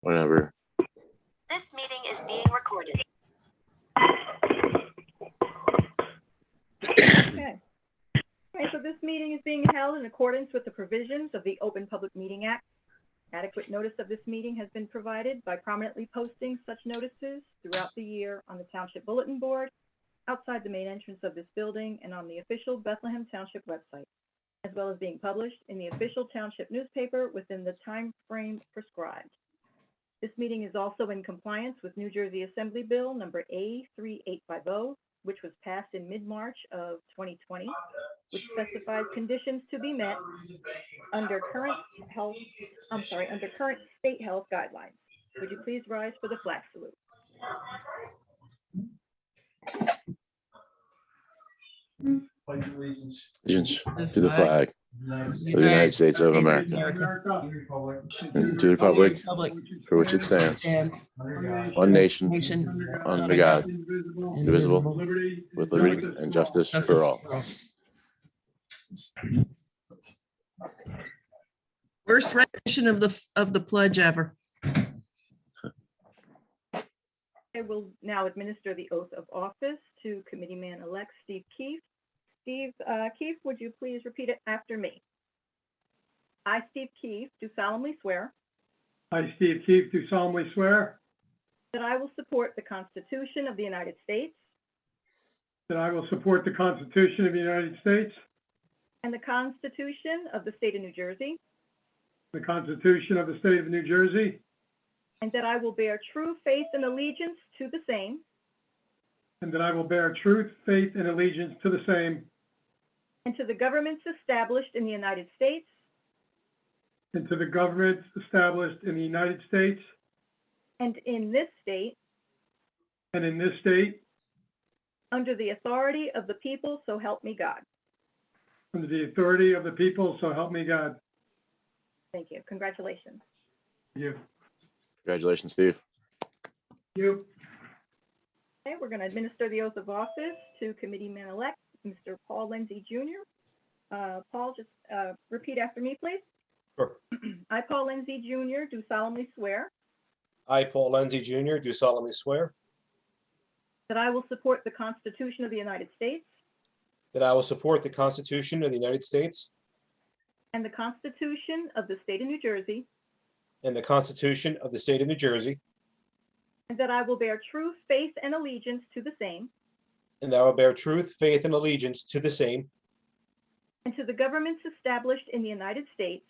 Whatever. This meeting is being recorded. Okay. All right, so this meeting is being held in accordance with the provisions of the Open Public Meeting Act. Adequate notice of this meeting has been provided by prominently posting such notices throughout the year on the Township Bulletin Board, outside the main entrance of this building, and on the official Bethlehem Township website, as well as being published in the official Township newspaper within the time frame prescribed. This meeting is also in compliance with New Jersey Assembly Bill number A3850, which was passed in mid-March of 2020, which specifies conditions to be met under current state health guidelines. Would you please rise for the flag salute? Allegiance to the flag of the United States of America, and to the republic for which it stands, one nation, under God, indivisible, with liberty and justice for all. Worst rendition of the pledge ever. I will now administer the oath of office to Committeeman-elect Steve Keefe. Steve Keefe, would you please repeat it after me? I, Steve Keefe, do solemnly swear I, Steve Keefe, do solemnly swear that I will support the Constitution of the United States that I will support the Constitution of the United States, and the Constitution of the State of New Jersey, the Constitution of the State of New Jersey, and that I will bear true faith and allegiance to the same and that I will bear truth, faith, and allegiance to the same and to the governments established in the United States and to the governments established in the United States and in this state, and in this state, under the authority of the people, so help me God. under the authority of the people, so help me God. Thank you. Congratulations. Thank you. Congratulations, Steve. You. Okay, we're going to administer the oath of office to Committeeman-elect Mr. Paul Lindsay Jr. Paul, just repeat after me, please. Sure. I, Paul Lindsay Jr., do solemnly swear I, Paul Lindsay Jr., do solemnly swear that I will support the Constitution of the United States that I will support the Constitution of the United States and the Constitution of the State of New Jersey, and the Constitution of the State of New Jersey, and that I will bear true faith and allegiance to the same and that I will bear truth, faith, and allegiance to the same and to the governments established in the United States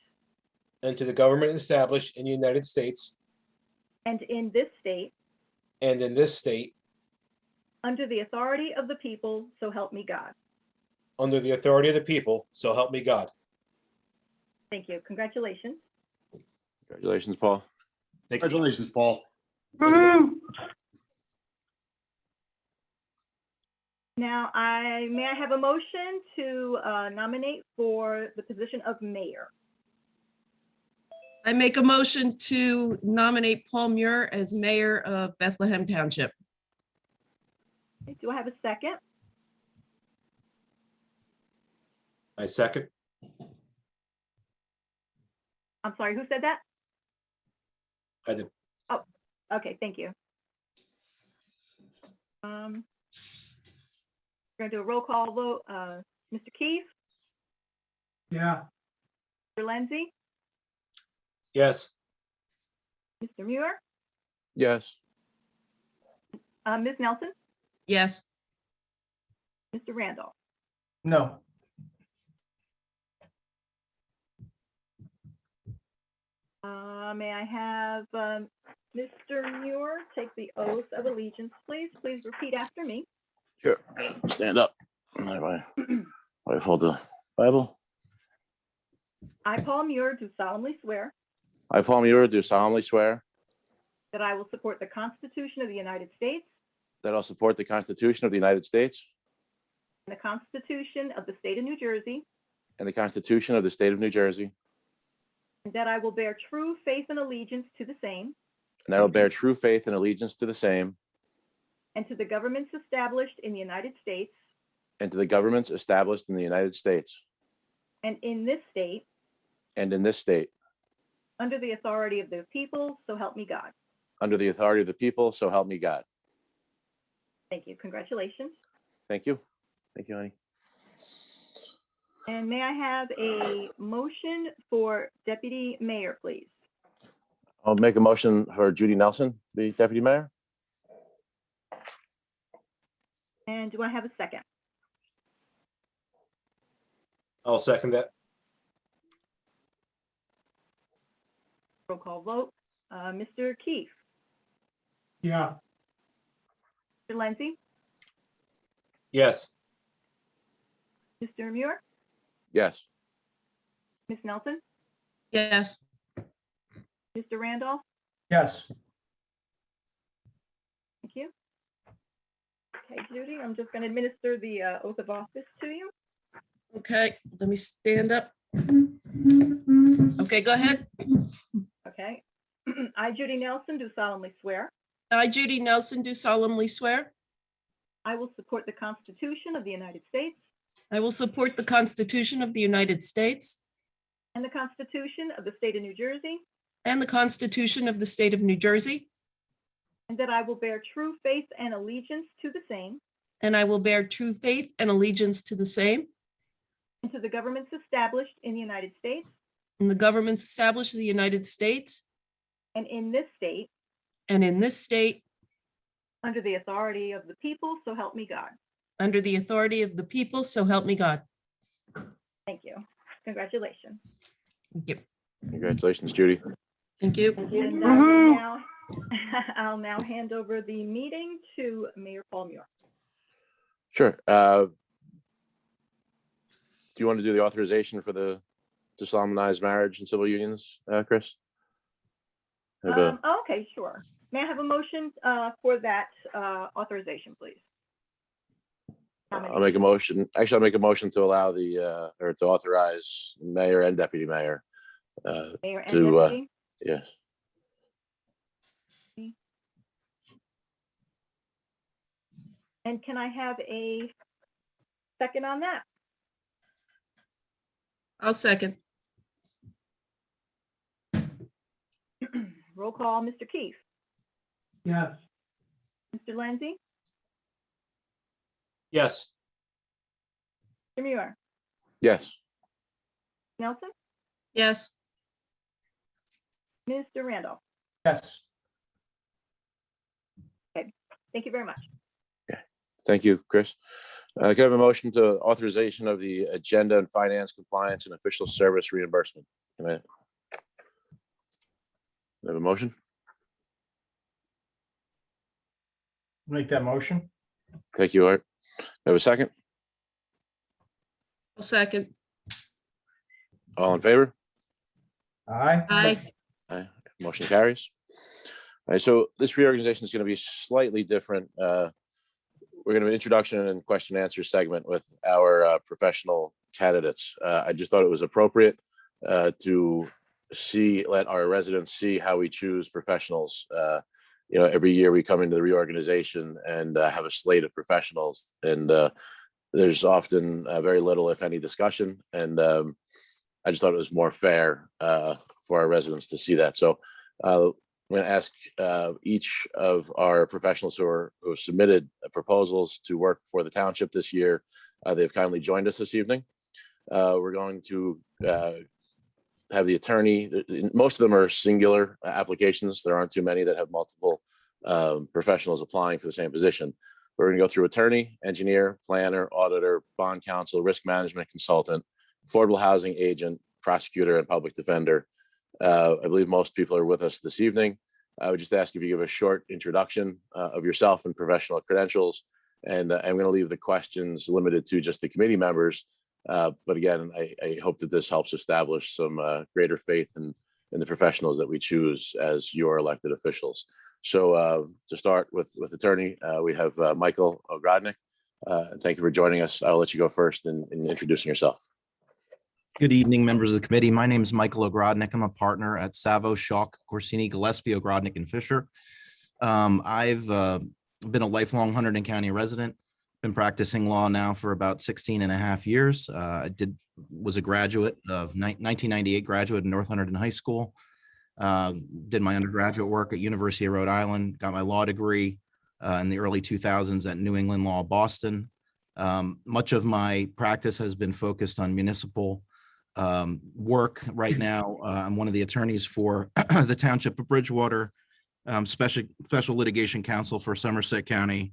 and to the government established in the United States and in this state, and in this state, under the authority of the people, so help me God. under the authority of the people, so help me God. Thank you. Congratulations. Congratulations, Paul. Thank you. Congratulations, Paul. Now, may I have a motion to nominate for the position of mayor? I make a motion to nominate Paul Muir as mayor of Bethlehem Township. Okay, do I have a second? I second. I'm sorry, who said that? I did. Okay, thank you. We're gonna do a roll call vote. Mr. Keefe, Yeah. Mr. Lindsay, Yes. Mr. Muir, Yes. Ms. Nelson, Yes. Mr. Randolph. No. May I have Mr. Muir take the oath of allegiance, please? Please repeat after me. Sure. Stand up. My wife hold the Bible. I, Paul Muir, do solemnly swear I, Paul Muir, do solemnly swear that I will support the Constitution of the United States that I'll support the Constitution of the United States and the Constitution of the State of New Jersey, and the Constitution of the State of New Jersey, and that I will bear true faith and allegiance to the same and that I will bear true faith and allegiance to the same and to the governments established in the United States and to the governments established in the United States and in this state, and in this state, under the authority of the people, so help me God. under the authority of the people, so help me God. Thank you. Congratulations. Thank you. Thank you, honey. And may I have a motion for deputy mayor, please? I'll make a motion for Judy Nelson, the deputy mayor. And do I have a second? I'll second that. Roll call vote. Mr. Keefe, Yeah. Mr. Lindsay, Yes. Mr. Muir, Yes. Ms. Nelson, Yes. Mr. Randolph. Yes. Thank you. Okay, Judy, I'm just going to administer the oath of office to you. Okay, let me stand up. Okay, go ahead. Okay. I, Judy Nelson, do solemnly swear I, Judy Nelson, do solemnly swear I will support the Constitution of the United States I will support the Constitution of the United States and the Constitution of the State of New Jersey, and the Constitution of the State of New Jersey, and that I will bear true faith and allegiance to the same and I will bear true faith and allegiance to the same and to the governments established in the United States and the governments established in the United States and in this state and in this state under the authority of the people, so help me God. under the authority of the people, so help me God. Thank you. Congratulations. Thank you. Congratulations, Judy. Thank you. And I'll now hand over the meeting to Mayor Paul Muir. Sure. Do you want to do the authorization for to solemnize marriage and civil unions, Chris? Okay, sure. May I have a motion for that authorization, please? I'll make a motion. Actually, I'll make a motion to allow or to authorize mayor and deputy mayor. Mayor and to, deputy? Yes. And can I have a second on that? I'll second. Roll call, Mr. Keefe, Yes. Mr. Lindsay, Yes. Mr. Muir, Yes. Nelson, Yes. Mr. Randolph. Yes. Thank you very much. Thank you, Chris. Can I have a motion to authorization of the agenda and finance compliance and official service reimbursement? Can I have a motion? Make that motion. Thank you, Art. Have a second? I'll second. All in favor? Aye. Aye. Aye. Motion carries. All right, so this reorganization is going to be slightly different. We're going to have an introduction and question and answer segment with our professional candidates. I just thought it was appropriate to let our residents see how we choose professionals. Every year we come into the reorganization and have a slate of professionals, and there's often very little, if any, discussion. And I just thought it was more fair for our residents to see that. So I'm going to ask each of our professionals who have submitted proposals to work for the township this year. They've kindly joined us this evening. We're going to have the attorney. Most of them are singular applications. There aren't too many that have multiple professionals applying for the same position. We're going to go through attorney, engineer, planner, auditor, bond counsel, risk management consultant, affordable housing agent, prosecutor, and public defender. I believe most people are with us this evening. I would just ask if you give a short introduction of yourself and professional credentials. And I'm going to leave the questions limited to just the committee members. But again, I hope that this helps establish some greater faith in the professionals that we choose as your elected officials. So to start with attorney, we have Michael Ogrodnik. Thank you for joining us. I'll let you go first in introducing yourself. Good evening, members of the committee. My name is Michael Ogrodnik. I'm a partner at Savo, Schalk, Corsini, Gillespie, Ogrodnik, and Fisher. I've been a lifelong Hunterdon County resident, been practicing law now for about 16 and a half years. Was a graduate of 1998 graduate of North Hunterdon High School. Did my undergraduate work at University of Rhode Island, got my law degree in the early 2000s at New England Law Boston. Much of my practice has been focused on municipal work. Right now, I'm one of the attorneys for the Township of Bridgewater, special litigation counsel for Somerset County.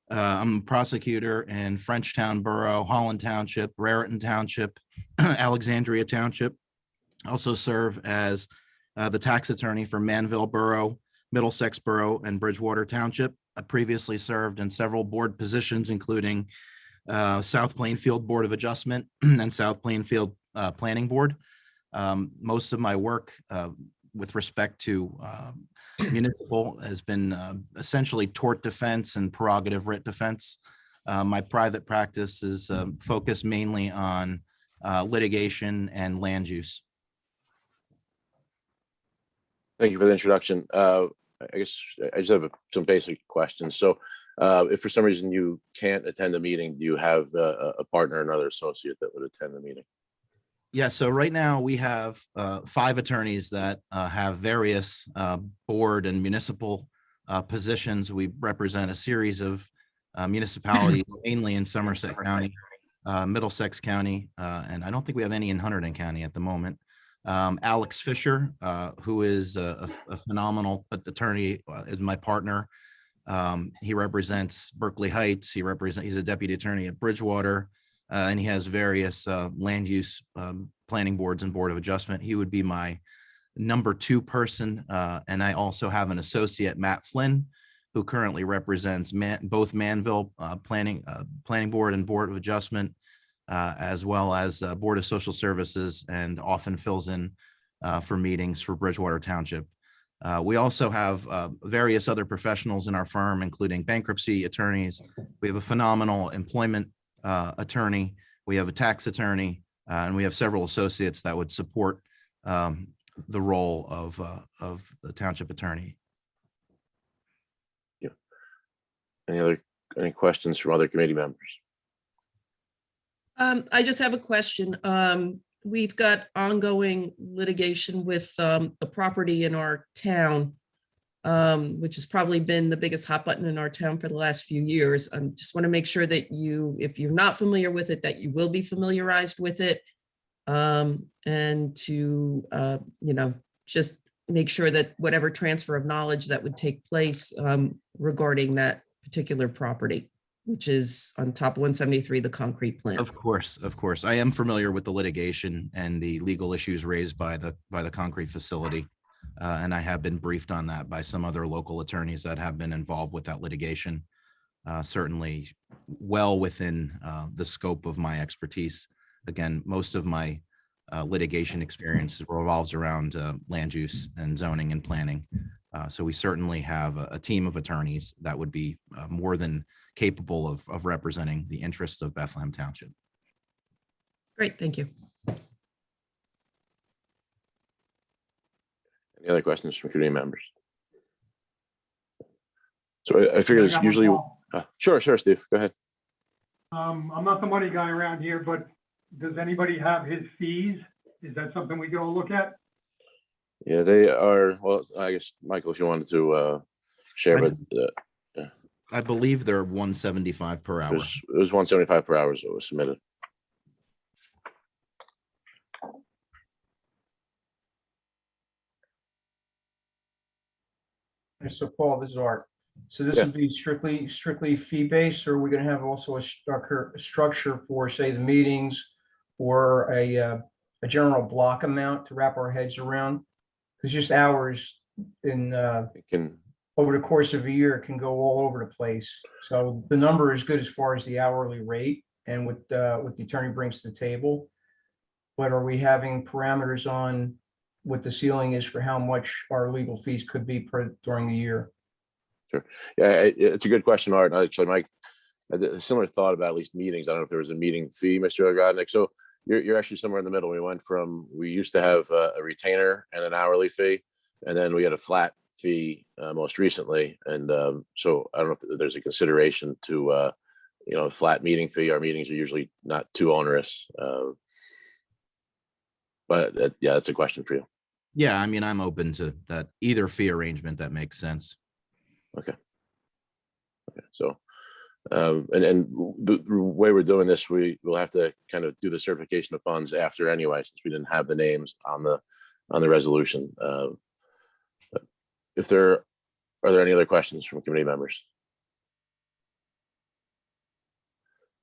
I'm a prosecutor in Frenchtown Borough, Holland Township, Raritan Township, Alexandria Township. Also serve as the tax attorney for Manville Borough, Middlesex Borough, and Bridgewater Township. I previously served in several board positions, including South Plainfield Board of Adjustment and South Plainfield Planning Board. Most of my work with respect to municipal has been essentially tort defense and prerogative writ defense. My private practice is focused mainly on litigation and land use. Thank you for the introduction. I guess I just have some basic questions. So if for some reason you can't attend the meeting, do you have a partner, another associate that would attend the meeting? Yeah, so right now we have 5 attorneys that have various board and municipal positions. We represent a series of municipalities, mainly in Somerset County, Middlesex County, and I don't think we have any in Hunterdon County at the moment. Alex Fisher, who is a phenomenal attorney, is my partner. He represents Berkeley Heights. He's a deputy attorney at Bridgewater, and he has various land use planning boards and board of adjustment. He would be my number 2 person. And I also have an associate, Matt Flynn, who currently represents both Manville Planning Board and Board of Adjustment, as well as Board of Social Services, and often fills in for meetings for Bridgewater Township. We also have various other professionals in our firm, including bankruptcy attorneys. We have a phenomenal employment attorney. We have a tax attorney, and we have several associates that would support the role of the township attorney. Yeah. Any questions from other committee members? I just have a question. We've got ongoing litigation with a property in our town, which has probably been the biggest hot button in our town for the last few years. I just want to make sure that if you're not familiar with it, that you will be familiarized with it. And to, just make sure that whatever transfer of knowledge that would take place regarding that particular property, which is on top of 173, the concrete plant. Of course. I am familiar with the litigation and the legal issues raised by the concrete facility. And I have been briefed on that by some other local attorneys that have been involved with that litigation. Certainly well within the scope of my expertise. Again, most of my litigation experience revolves around land use and zoning and planning. So we certainly have a team of attorneys that would be more than capable of representing the interests of Bethlehem Township. Great, thank you. Any other questions from committee members? So I figure it's usually, sure, Steve, go ahead. I'm not the money guy around here, but does anybody have his fees? Is that something we can all look at? Yeah, they are, well, I guess, Michael, if you wanted to share, but I believe they're $175 per hour. it was $175 per hour, so it was submitted. So Paul, this is Art. So this would be strictly fee-based, or are we going to have also a structure for, say, the meetings, or a general block amount to wrap our heads around? Because just hours in over the course of a year can go all over the place. So the number is good as far as the hourly rate and what the attorney brings to the table. But are we having parameters on what the ceiling is for how much our legal fees could be during the year? Sure. Yeah, it's a good question, Art. Actually, Mike, a similar thought about at least meetings. I don't know if there was a meeting fee, Mr. Ogrodnik. So you're actually somewhere in the middle. We used to have a retainer and an hourly fee, and then we had a flat fee most recently. And so I don't know if there's a consideration to a flat meeting fee. Our meetings are usually not too onerous. But yeah, that's a question for you. Yeah, I mean, I'm open to that, either fee arrangement that makes sense. So, and the way we're doing this, we will have to kind of do the certification of funds after anyway, since we didn't have the names on the resolution. If there are there any other questions from committee members?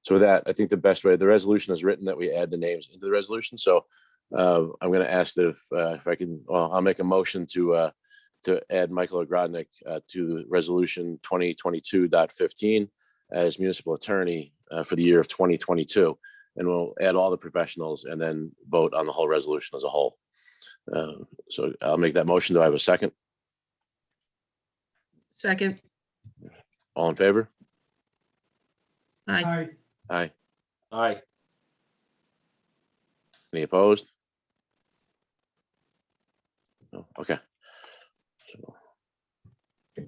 So with that, I think the best way, the resolution is written that we add the names into the resolution. So I'm going to ask that if I can, well, I'll make a motion to add Michael Ogrodnik to resolution 2022.15 as municipal attorney for the year of 2022. And we'll add all the professionals and then vote on the whole resolution as a whole. So I'll make that motion. Do I have a second? Second. All in favor? Aye. Aye. Aye. Aye. Any opposed? No. Okay. So,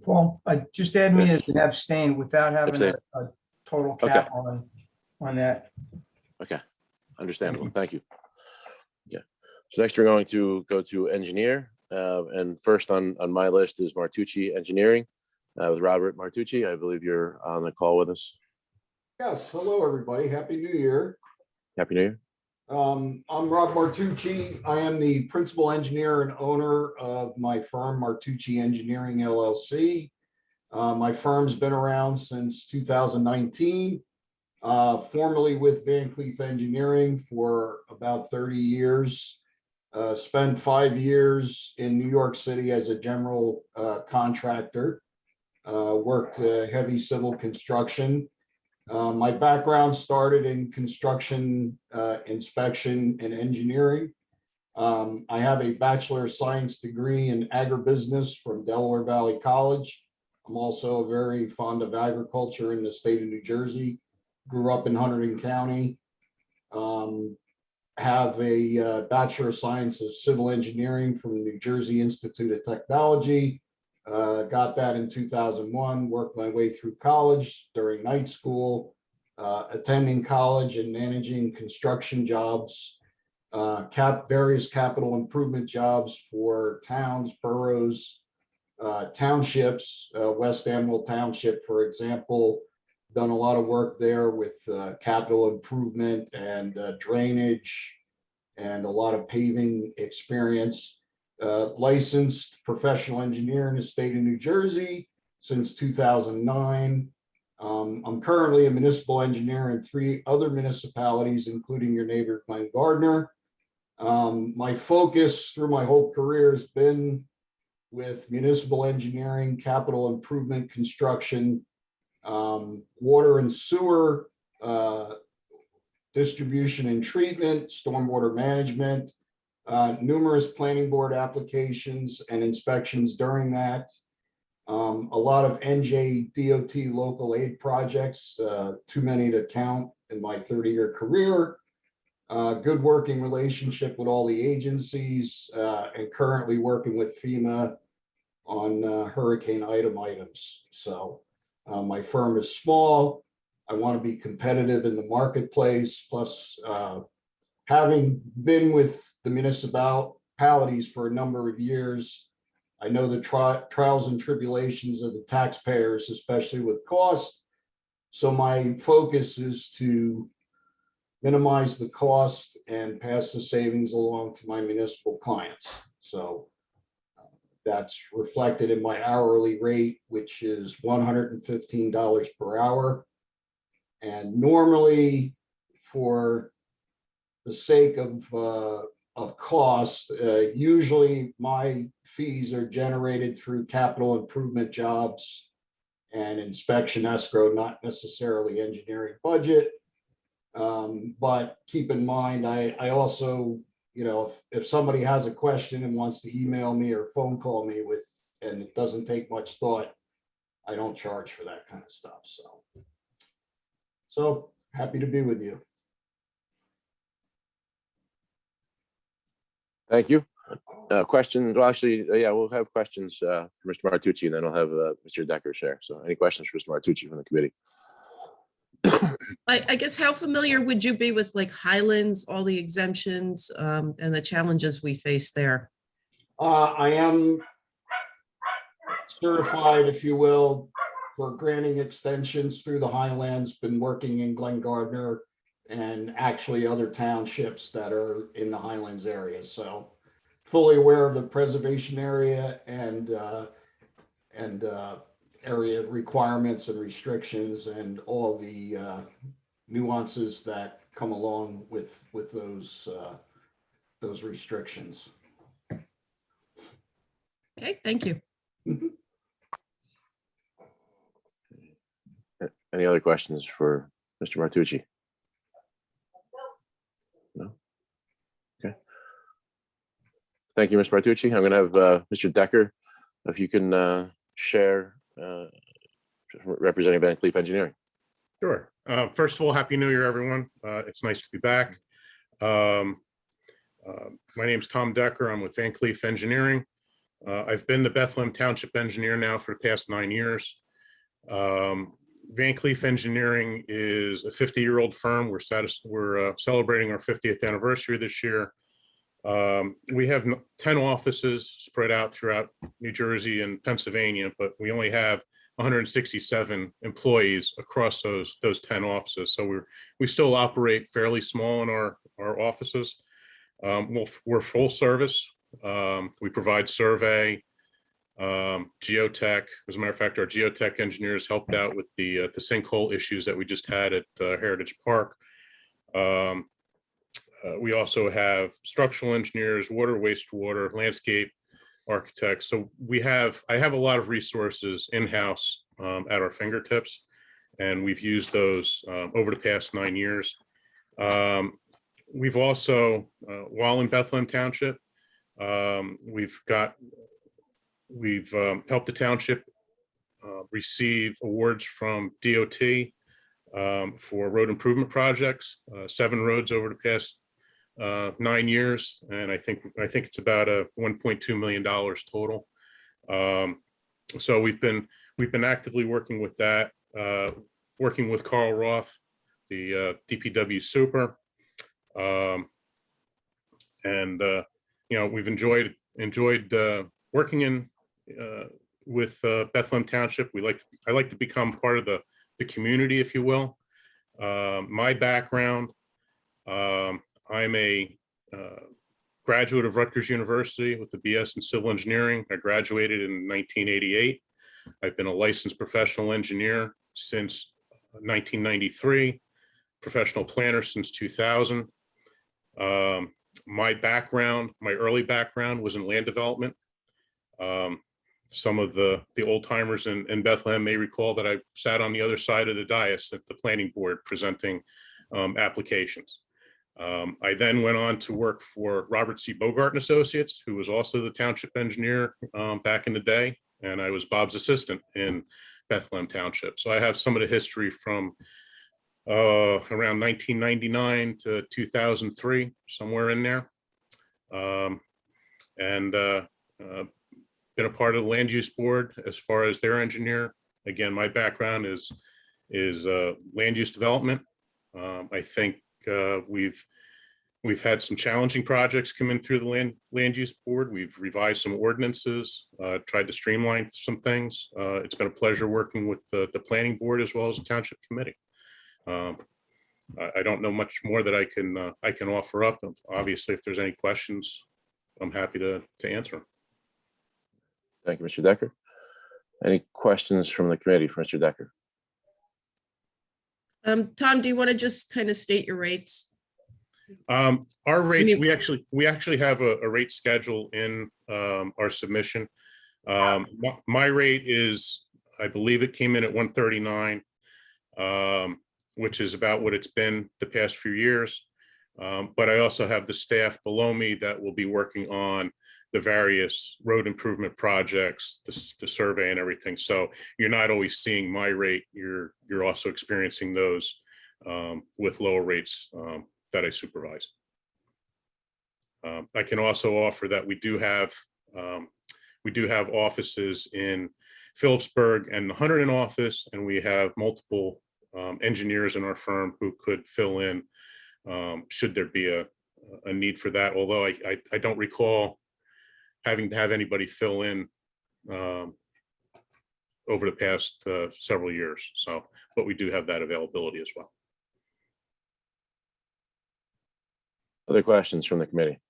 Paul, just add me as an abstain without having Abstain. a total cap on that. okay. Understandable. Thank you. Yeah. So next we're going to go to engineer. And first on my list is Martucci Engineering with Robert Martucci. I believe you're on the call with us. Yes, hello, everybody. Happy New Year. Happy New Year. I'm Rob Martucci. I am the principal engineer and owner of my firm, Martucci Engineering LLC. My firm's been around since 2019, formerly with Van Cleef Engineering for about 30 years. Spent 5 years in New York City as a general contractor. Worked heavy civil construction. My background started in construction, inspection, and engineering. I have a Bachelor of Science degree in agribusiness from Delaware Valley College. I'm also very fond of agriculture in the state of New Jersey. Grew up in Hunterdon County. Have a Bachelor of Science of Civil Engineering from New Jersey Institute of Technology. Got that in 2001, worked my way through college during night school, attending college and managing construction jobs, various capital improvement jobs for towns, boroughs, townships, West Amwell Township, for example. Done a lot of work there with capital improvement and drainage and a lot of paving experience. Licensed professional engineer in the state of New Jersey since 2009. I'm currently a municipal engineer in 3 other municipalities, including your neighbor, Glen Gardner. My focus through my whole career has been with municipal engineering, capital improvement, construction, water and sewer, distribution and treatment, stormwater management, numerous planning board applications and inspections during that. A lot of NJDOT local aid projects, too many to count in my 30-year career. Good working relationship with all the agencies, and currently working with FEMA on hurricane items. So my firm is small. I want to be competitive in the marketplace. Plus, having been with the municipalities for a number of years, I know the trials and tribulations of the taxpayers, especially with cost. So my focus is to minimize the cost and pass the savings along to my municipal clients. So that's reflected in my hourly rate, which is $115 per hour. And normally, for the sake of cost, usually my fees are generated through capital improvement jobs and inspection escrow, not necessarily engineering budget. But keep in mind, I also, if somebody has a question and wants to email me or phone call me and it doesn't take much thought, I don't charge for that kind of stuff. So happy to be with you. Thank you. Questions? Well, actually, yeah, we'll have questions for Mr. Martucci, and then I'll have Mr. Decker share. So any questions for Mr. Martucci from the committee? I guess how familiar would you be with like Highlands, all the exemptions, and the challenges we face there? I am certified, if you will, for granting extensions through the Highlands, been working in Glen Gardner and actually other townships that are in the Highlands area. So fully aware of the preservation area and area requirements and restrictions and all the nuances that come along with those restrictions. Okay, thank you. Any other questions for Mr. Martucci? No? Okay. Thank you, Mr. Martucci. I'm going to have Mr. Decker, if you can share representing Van Cleef Engineering. Sure. First of all, Happy New Year, everyone. It's nice to be back. My name is Tom Decker. I'm with Van Cleef Engineering. I've been the Bethlehem Township engineer now for the past 9 years. Van Cleef Engineering is a 50-year-old firm. We're celebrating our 50th anniversary this year. We have 10 offices spread out throughout New Jersey and Pennsylvania, but we only have 167 employees across those 10 offices. So we still operate fairly small in our offices. We're full service. We provide survey, geotech. As a matter of fact, our geotech engineers helped out with the sinkhole issues that we just had at Heritage Park. We also have structural engineers, water, wastewater, landscape architects. So I have a lot of resources in-house at our fingertips, and we've used those over the past 9 years. We've also, while in Bethlehem Township, we've helped the township receive awards from DOT for road improvement projects, 7 roads over the past 9 years, and I think it's about a $1.2 million total. So we've been actively working with that, working with Carl Roth, the DPW super, and we've enjoyed working with Bethlehem Township. I like to become part of the community, if you will. My background, I'm a graduate of Rutgers University with a BS in civil engineering. I graduated in 1988. I've been a licensed professional engineer since 1993, professional planner since 2000. My early background was in land development. Some of the old timers in Bethlehem may recall that I sat on the other side of the dais at the planning board presenting applications. I then went on to work for Robert C. Bogart and Associates, who was also the township engineer back in the day, and I was Bob's assistant in Bethlehem Township. So I have some of the history from around 1999 to 2003, somewhere in there, and been a part of the land use board as far as their engineer. Again, my background is land use development. I think we've had some challenging projects come in through the land use board. We've revised some ordinances, tried to streamline some things. It's been a pleasure working with the planning board as well as the township committee. I don't know much more that I can offer up. Obviously, if there's any questions, I'm happy to answer them. Thank you, Mr. Decker. Any questions from the committee for Mr. Decker? Tom, do you want to just kind of state your rates? Our rates, we actually have a rate schedule in our submission. My rate is, I believe it came in at 139, which is about what it's been the past few years. But I also have the staff below me that will be working on the various road improvement projects, the survey and everything. So you're not always seeing my rate, you're also experiencing those with lower rates that I supervise. I can also offer that we do have offices in Phillipsburg and the Hunterdon office, and we have multiple engineers in our firm who could fill in should there be a need for that. Although I don't recall having to have anybody fill in over the past several years. So, but we do have that availability as well. Other questions from the committee?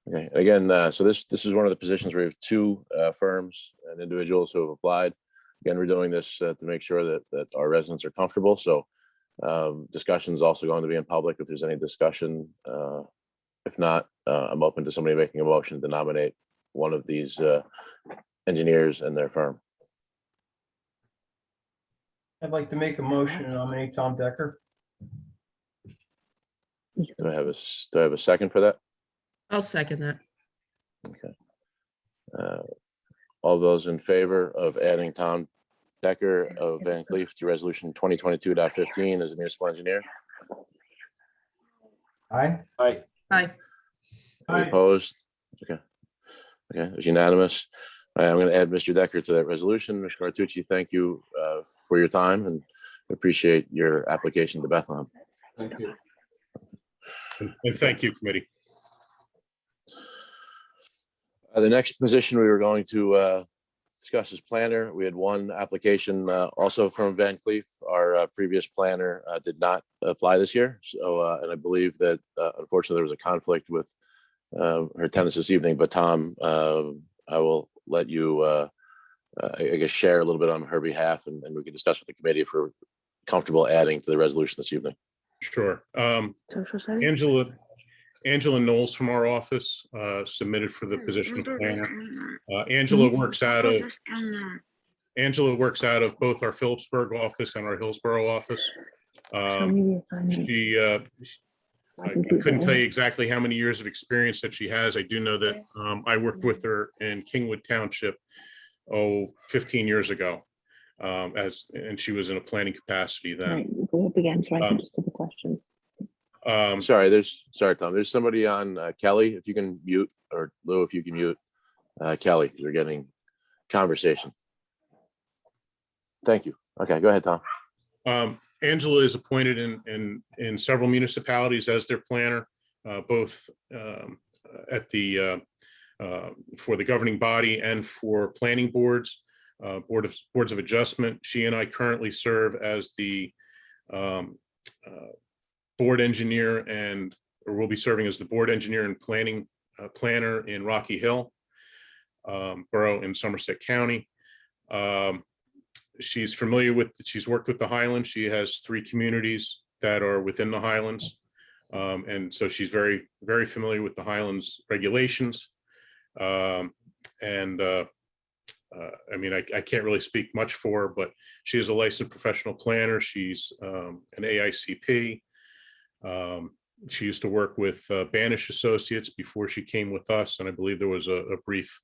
Okay, again, so this is one of the positions where we have two firms and individuals who have applied. Again, we're doing this to make sure that our residents are comfortable. So discussion is also going to be in public if there's any discussion. If not, I'm open to somebody making a motion to nominate one of these engineers and their firm. I'd like to make a motion to nominate Tom Decker. Do I have a second for that? I'll second that. Okay. All those in favor of adding Tom Decker of Van Cleef to resolution 2022.15 as a municipal engineer? Aye. Aye. Aye. Any Aye. opposed? Okay. Okay, it's unanimous. All right, I'm going to add Mr. Decker to that resolution. Mr. Martucci, thank you for your time and appreciate your application to Bethlehem. Thank you. And thank you, committee. The next position we were going to discuss is planner. We had one application also from Van Cleef. Our previous planner did not apply this year. So, and I believe that unfortunately there was a conflict with her attendance this evening, but Tom, I will let you, I guess, share a little bit on her behalf and we can discuss with the committee if we're comfortable adding to the resolution this evening. Sure. Angela Knowles from our office submitted for the position of planner. Angela works out of both our Phillipsburg office and our Hillsborough office. I couldn't tell you exactly how many years of experience that she has. I do know that I worked with her in Kingwood Township 15 years ago, and she was in a planning capacity then. Right, go up again so I can just do the questions. Sorry, Tom, there's somebody on Kelly, if you can mute, or Lou, if you can mute Kelly, you're getting conversation. Thank you. Okay, go ahead, Tom. Angela is appointed in several municipalities as their planner, both at the for the governing body and for planning boards, boards of adjustment. She and I currently serve as the board engineer or will be serving as the board engineer and planner in Rocky Hill Borough in Somerset County. She's worked with the Highlands. She has 3 communities that are within the Highlands. And so she's very, very familiar with the Highlands regulations. I mean, I can't really speak much for her, but she is a licensed professional planner. She's an AICP. She used to work with Banish Associates before she came with us. And I believe there was a brief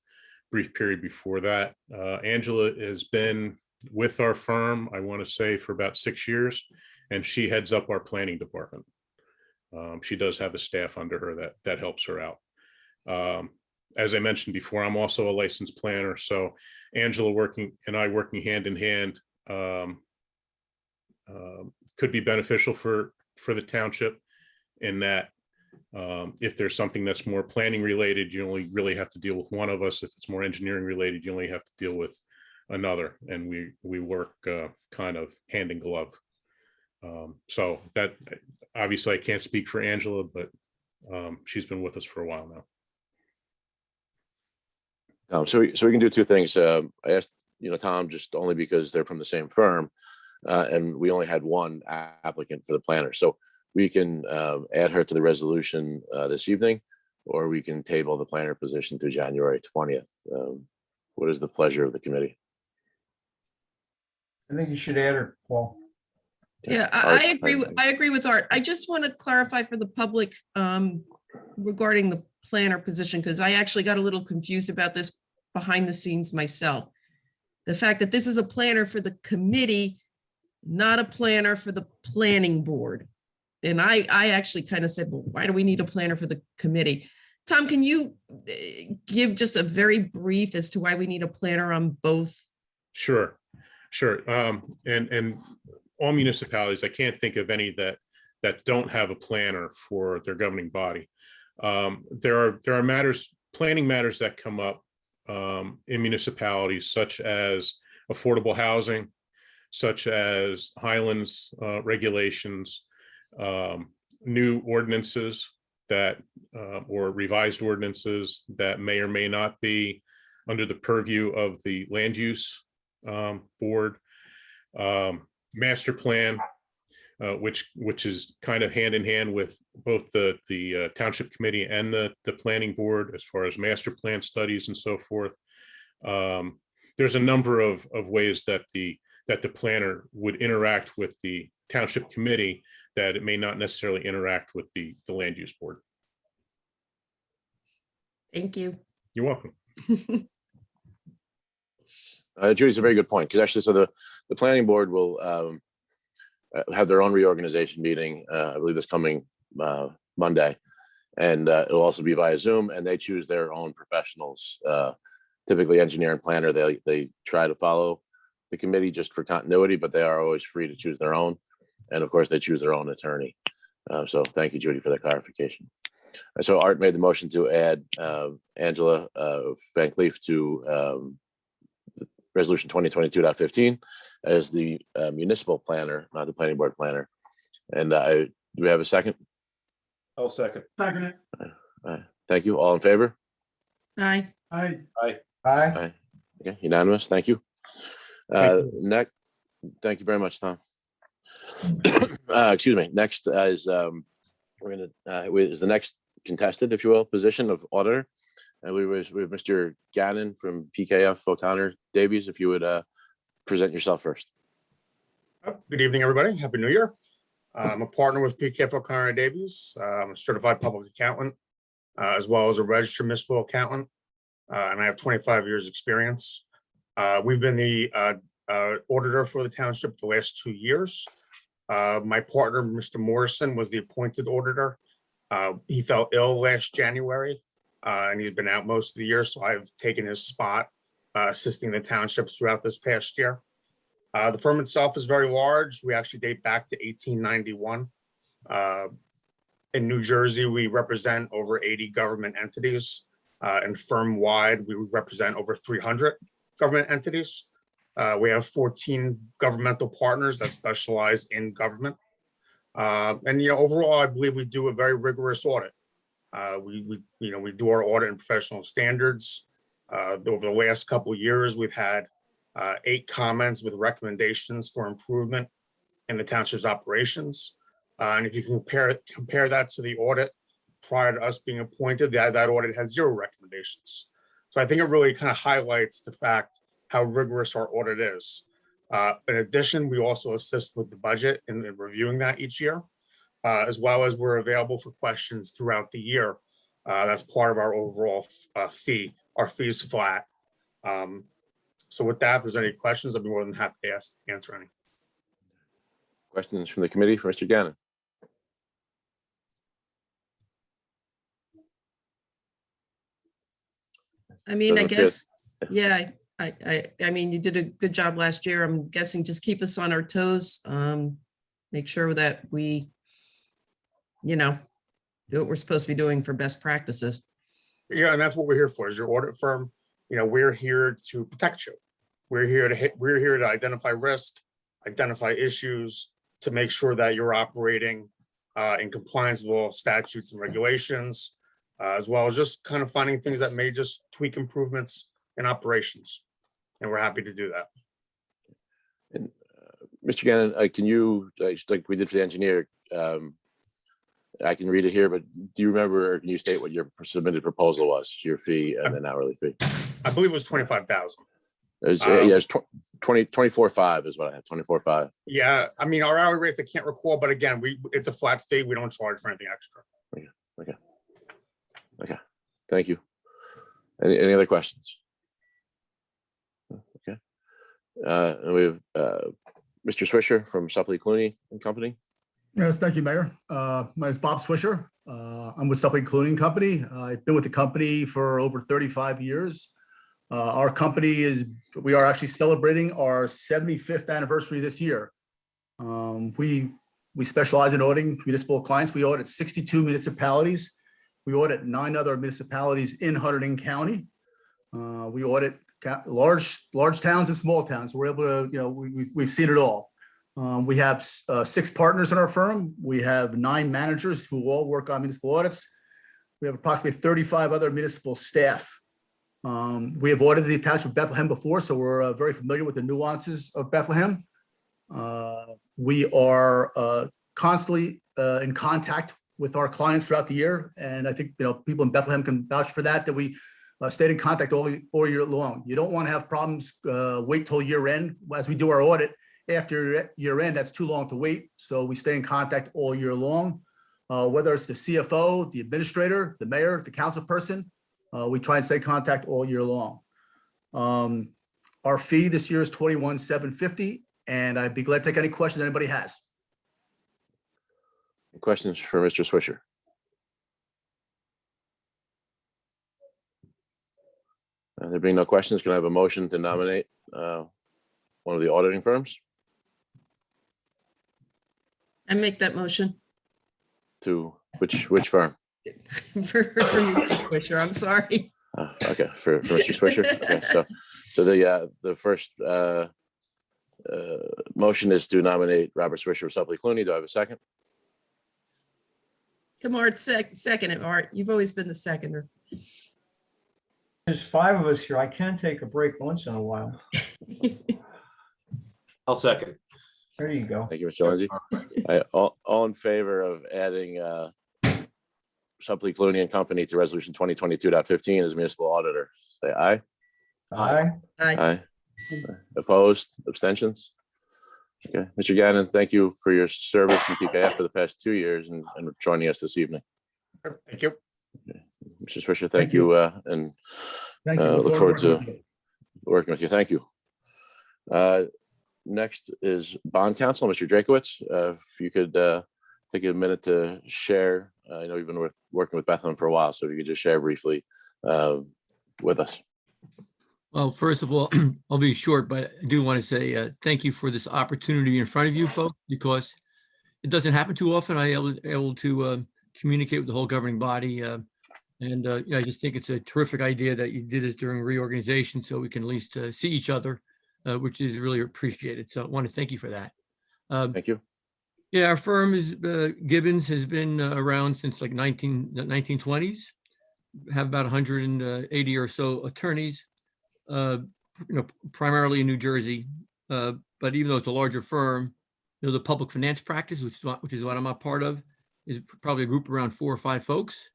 period before that. Angela has been with our firm, I want to say, for about 6 years, and she heads up our planning department. She does have a staff under her that helps her out. As I mentioned before, I'm also a licensed planner, so Angela and I working hand in hand could be beneficial for the township in that if there's something that's more planning related, you only really have to deal with one of us. If it's more engineering related, you only have to deal with another, and we work kind of hand in glove. So that obviously I can't speak for Angela, but she's been with us for a while now. So we can do 2 things. I asked, Tom, just only because they're from the same firm, and we only had one applicant for the planner. So we can add her to the resolution this evening, or we can table the planner position to January 20th. What is the pleasure of the committee? I think you should add her, Paul. Yeah, Art, I agree with Art. I just want to clarify for the public regarding the planner position, because I actually got a little confused about this behind the scenes myself. The fact that this is a planner for the committee, not a planner for the planning board. And I actually kind of said, well, why do we need a planner for the committee? Tom, can you give just a very brief as to why we need a planner on both? Sure. And all municipalities, I can't think of any that don't have a planner for their governing body. There are matters, planning matters that come up in municipalities such as affordable housing, such as Highlands regulations, new ordinances that or revised ordinances that may or may not be under the purview of the land use board, master plan, which is kind of hand in hand with both the township committee and the planning board as far as master plan studies and so forth. There's a number of ways that the planner would interact with the township committee that it may not necessarily interact with the land use board. Thank you. You're welcome. Judy's a very good point, because actually, so the planning board will have their own reorganization meeting, I believe this coming Monday. And it'll also be via Zoom, and they choose their own professionals, typically engineer and planner. They try to follow the committee just for continuity, but they are always free to choose their own. And of course, they choose their own attorney. So thank you, Judy, for that clarification. So Art made the motion to add Angela Van Cleef to Resolution 2022.15 as the municipal planner, not the planning board planner. And do we have a second? I'll second. Second it. Thank you. All in favor? Aye. Aye. Aye. Okay, unanimous. Thank you. Next, thank you very much, Tom. Excuse me. Next is we're gonna is the next contested, if you will, position of auditor. And we have Mr. Gannon from PKF O'Connor Davies. If you would present yourself first. Good evening, everybody. Happy New Year. I'm a partner with PKF O'Connor Davies. I'm a certified public accountant, as well as a registered municipal accountant, and I have 25 years experience. We've been the auditor for the township the last 2 years. My partner, Mr. Morrison, was the appointed auditor. He fell ill last January, and he's been out most of the year, so I've taken his spot, assisting the townships throughout this past year. The firm itself is very large. We actually date back to 1891. In New Jersey, we represent over 80 government entities, and firm-wide, we represent over 300 government entities. We have 14 governmental partners that specialize in government. And overall, I believe we do a very rigorous audit. We do our audit and professional standards. Over the last couple of years, we've had 8 comments with recommendations for improvement in the township's operations. And if you compare that to the audit prior to us being appointed, that audit had 0 recommendations. So I think it really kind of highlights the fact how rigorous our audit is. In addition, we also assist with the budget and reviewing that each year, as well as we're available for questions throughout the year. That's part of our overall fee. Our fee is flat. So with that, if there's any questions, I'd be more than happy to answer any. Questions from the committee for Mr. Gannon? I mean, I Doesn't guess, yeah, I mean, you did a good job last year. I'm guessing just keep us on our toes. Make sure that we, do what we're supposed to be doing for best practices. Yeah, and that's what we're here for. As your audit firm, we're here to protect you. We're here to identify risk, identify issues, to make sure that you're operating in compliance with all statutes and regulations, as well as just kind of finding things that may just tweak improvements in operations. And we're happy to do that. And Mr. Gannon, can you, like we did for the engineer, I can read it here, but do you remember, or can you state what your submitted proposal was, your fee and an hourly fee? I believe it was 25,000. It's 24.5 is what I have, 24.5. Yeah, I mean, our hourly rates, I can't recall, but again, it's a flat fee. We don't charge for anything extra. Okay. Thank you. Any other questions? Okay. And we have Mr. Swisher from Suppley Clooney and Company. Yes, thank you, Mayor. My name is Bob Swisher. I'm with Suppley Clooney Company. I've been with the company for over 35 years. Our company we are actually celebrating our 75th anniversary this year. We specialize in auditing municipal clients. We audit 62 municipalities We audit 9 other municipalities in Hunterdon County. We audit large towns and small towns. We're able to, we've seen it all. We have 6 partners in our firm. We have 9 managers who all work on municipal audits. We have approximately 35 other municipal staff. We have audited the township of Bethlehem before, so we're very familiar with the nuances of Bethlehem. We are constantly in contact with our clients throughout the year. And I think, people in Bethlehem can vouch for that, that we stayed in contact all year long. You don't want to have problems, wait till year end. As we do our audit after year end, that's too long to wait. So we stay in contact all year long. Whether it's the CFO, the administrator, the mayor, the council person, we try and stay in contact all year long. Our fee this year is $21,750, and I'd be glad to take any questions anybody has. Questions for Mr. Swisher? There being no questions, can I have a motion to nominate one of the auditing firms I make that motion. to which firm? For Mr. Swisher, I'm sorry. Okay, for Mr. Swisher. Okay, so the first motion is to nominate Robert Swisher of Suppley Clooney. Do I have a second? Come on, second it, Art. You've always been the seconder. There's 5 of us here. I can take a break once in a while. I'll second. There you go. Thank you, Mr. Lindsay. All in favor of adding Suppley Clooney and Company to Resolution 2022.15 as municipal auditor, say aye. Aye. Aye. Opposed? Abstentions? Okay, Mr. Gannon, thank you for your service in PKF for the past 2 years and joining us this evening. Thank you. Mr. Swisher, thank you, and Thank you. look forward to working with you. working with you. Thank you. Next is Bond Counsel, Mr. Drakowitz. If you could take a minute to share. I know you've been working with Bethlehem for a while, so if you could just share briefly with us. Well, first of all, I'll be short, but I do want to say thank you for this opportunity in front of you folks, because it doesnn't happen too often. I'm able to communicate with the whole governing body. I just think it's a terrific idea that you did this during reorganization, so we can at least see each other, which is really appreciated. So I want to thank you for that. Thank you. Yeah, our firm is Gibbons has been around since like 1920s. Have about 180 or so attorneys. Primarily in New Jersey, but even though it's a larger firm, the public finance practice, which is what I'm a part of, is probably a group around 4 or 5 folks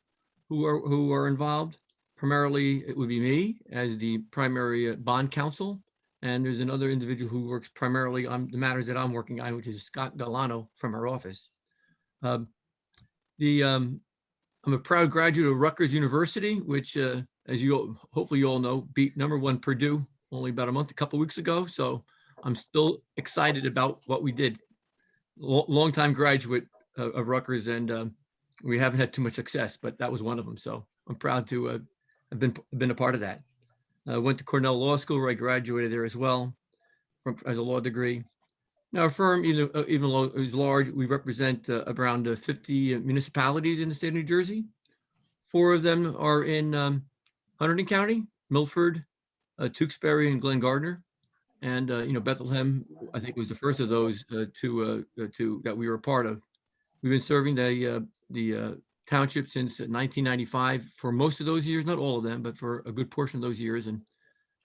who are involved. Primarily, it would be me as the primary bond counsel, and there's another individual who works primarily on the matters that I'm working on, which is Scott Galano from our office. I'm a proud graduate of Rutgers University, which as you hopefully you all know, beat #1 Purdue only about a couple weeks ago. So I'm still excited about what we did. Longtime graduate of Rutgers, and we haven't had too much success, but that was one of them. So I'm proud to have been a part of that. I went to Cornell Law School, where I graduated there as well as a law degree. Now, our firm, even though it is large, we represent around 50 municipalities in the state of New Jersey. 4 of them are in Hunterdon County, Milford, Tewksbury, and Glen Gardner. And, Bethlehem, I think, was the first of those that we were a part of. We've been serving the township since 1995 for most of those years, not all of them, but for a good portion of those years. And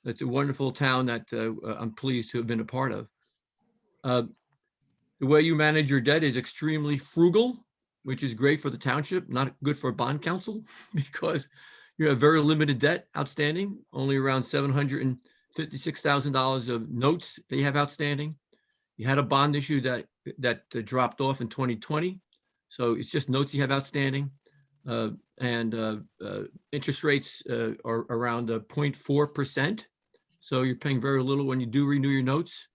it's a wonderful town that I'm pleased to have been a part of. The way you manage your debt is extremely frugal, which is great for the township, not good for bond counsel, because you have very limited debt outstanding, only around $756,000 of notes that you have outstanding. You had a bond issue that dropped off in 2020. So it's just notes you have outstanding. And interest rates are around 0.4%. So you're paying very little when you do renew your notes.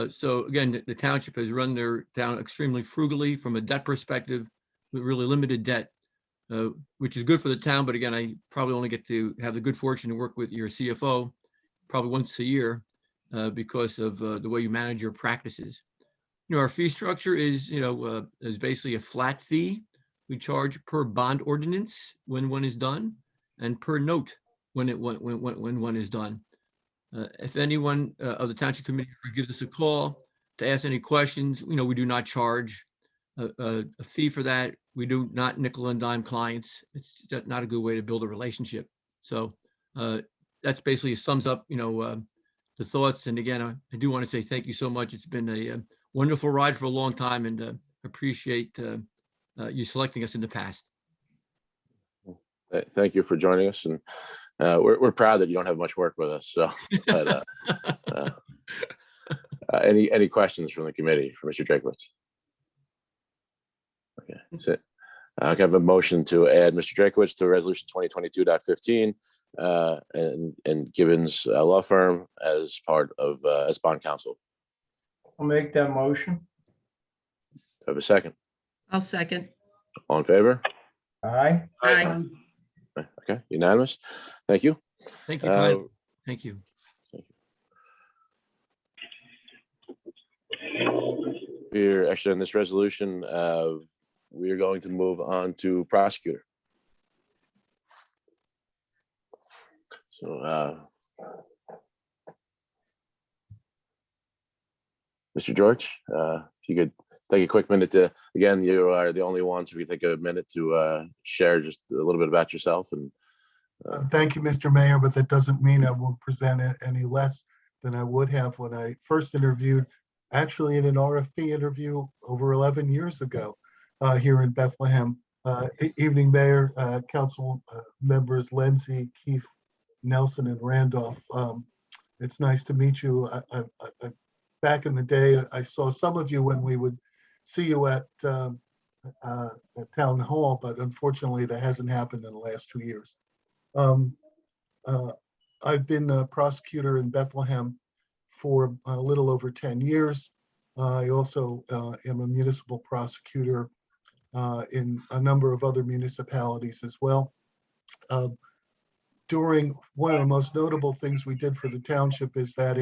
So again, the township has run their town extremely frugally from a debt perspective, with really limited debt, which is good for the town. But again, I probably only get to have the good fortune to work with your CFO probably once a year because of the way you manage your practices. Our fee structure is, is basically a flat fee We charge per bond ordinance when one is done, and per note when one is done. If anyone of the Township Committee gives us a call to ask any questions, we do not charge a fee for that. We do not nickel and dime clients. It's just not a good way to build a relationship. So that's basically sums up, the thoughts. And again, I do want to say thank you so much. It's been a wonderful ride for a long time, and appreciate you selecting us in the past. Thank you for joining us, and we're proud that you don't have much work with us. So, but, any questions from the committee for Mr. Drakewitz? Okay, so I have a motion to add Mr. Drakewitz to Resolution 2022.15 and Gibbons Law Firm as part of as bond counsel. I'll make that motion. Have a second? I'll second. All in favor? Aye. Aye. Okay, unanimous. Thank you. Thank you. Brian. Thank you. We're actually on this resolution. We are going to move on to prosecutor. So, Mr. George, if you could take a quick minute to, again, you are the only one, so if you take a minute to share just a little bit about yourself. And thank you, Mr. Mayor, but that doesn't mean I won't present it any less than I would have when I first interviewed, actually in an RFP interview over 11 years ago here in Bethlehem. Evening, Mayor, Council members Lindsay, Keefe, Nelson, and Randolph. It's nice to meet you. Back in the day, I saw some of you when we would see you at Town Hall, but unfortunately that hasn't happened in the last 2 years. I've been a prosecutor in Bethlehem for a little over 10 years. I also am a municipal prosecutor in a number of other municipalities as well. During one of the most notable things we did for the township is that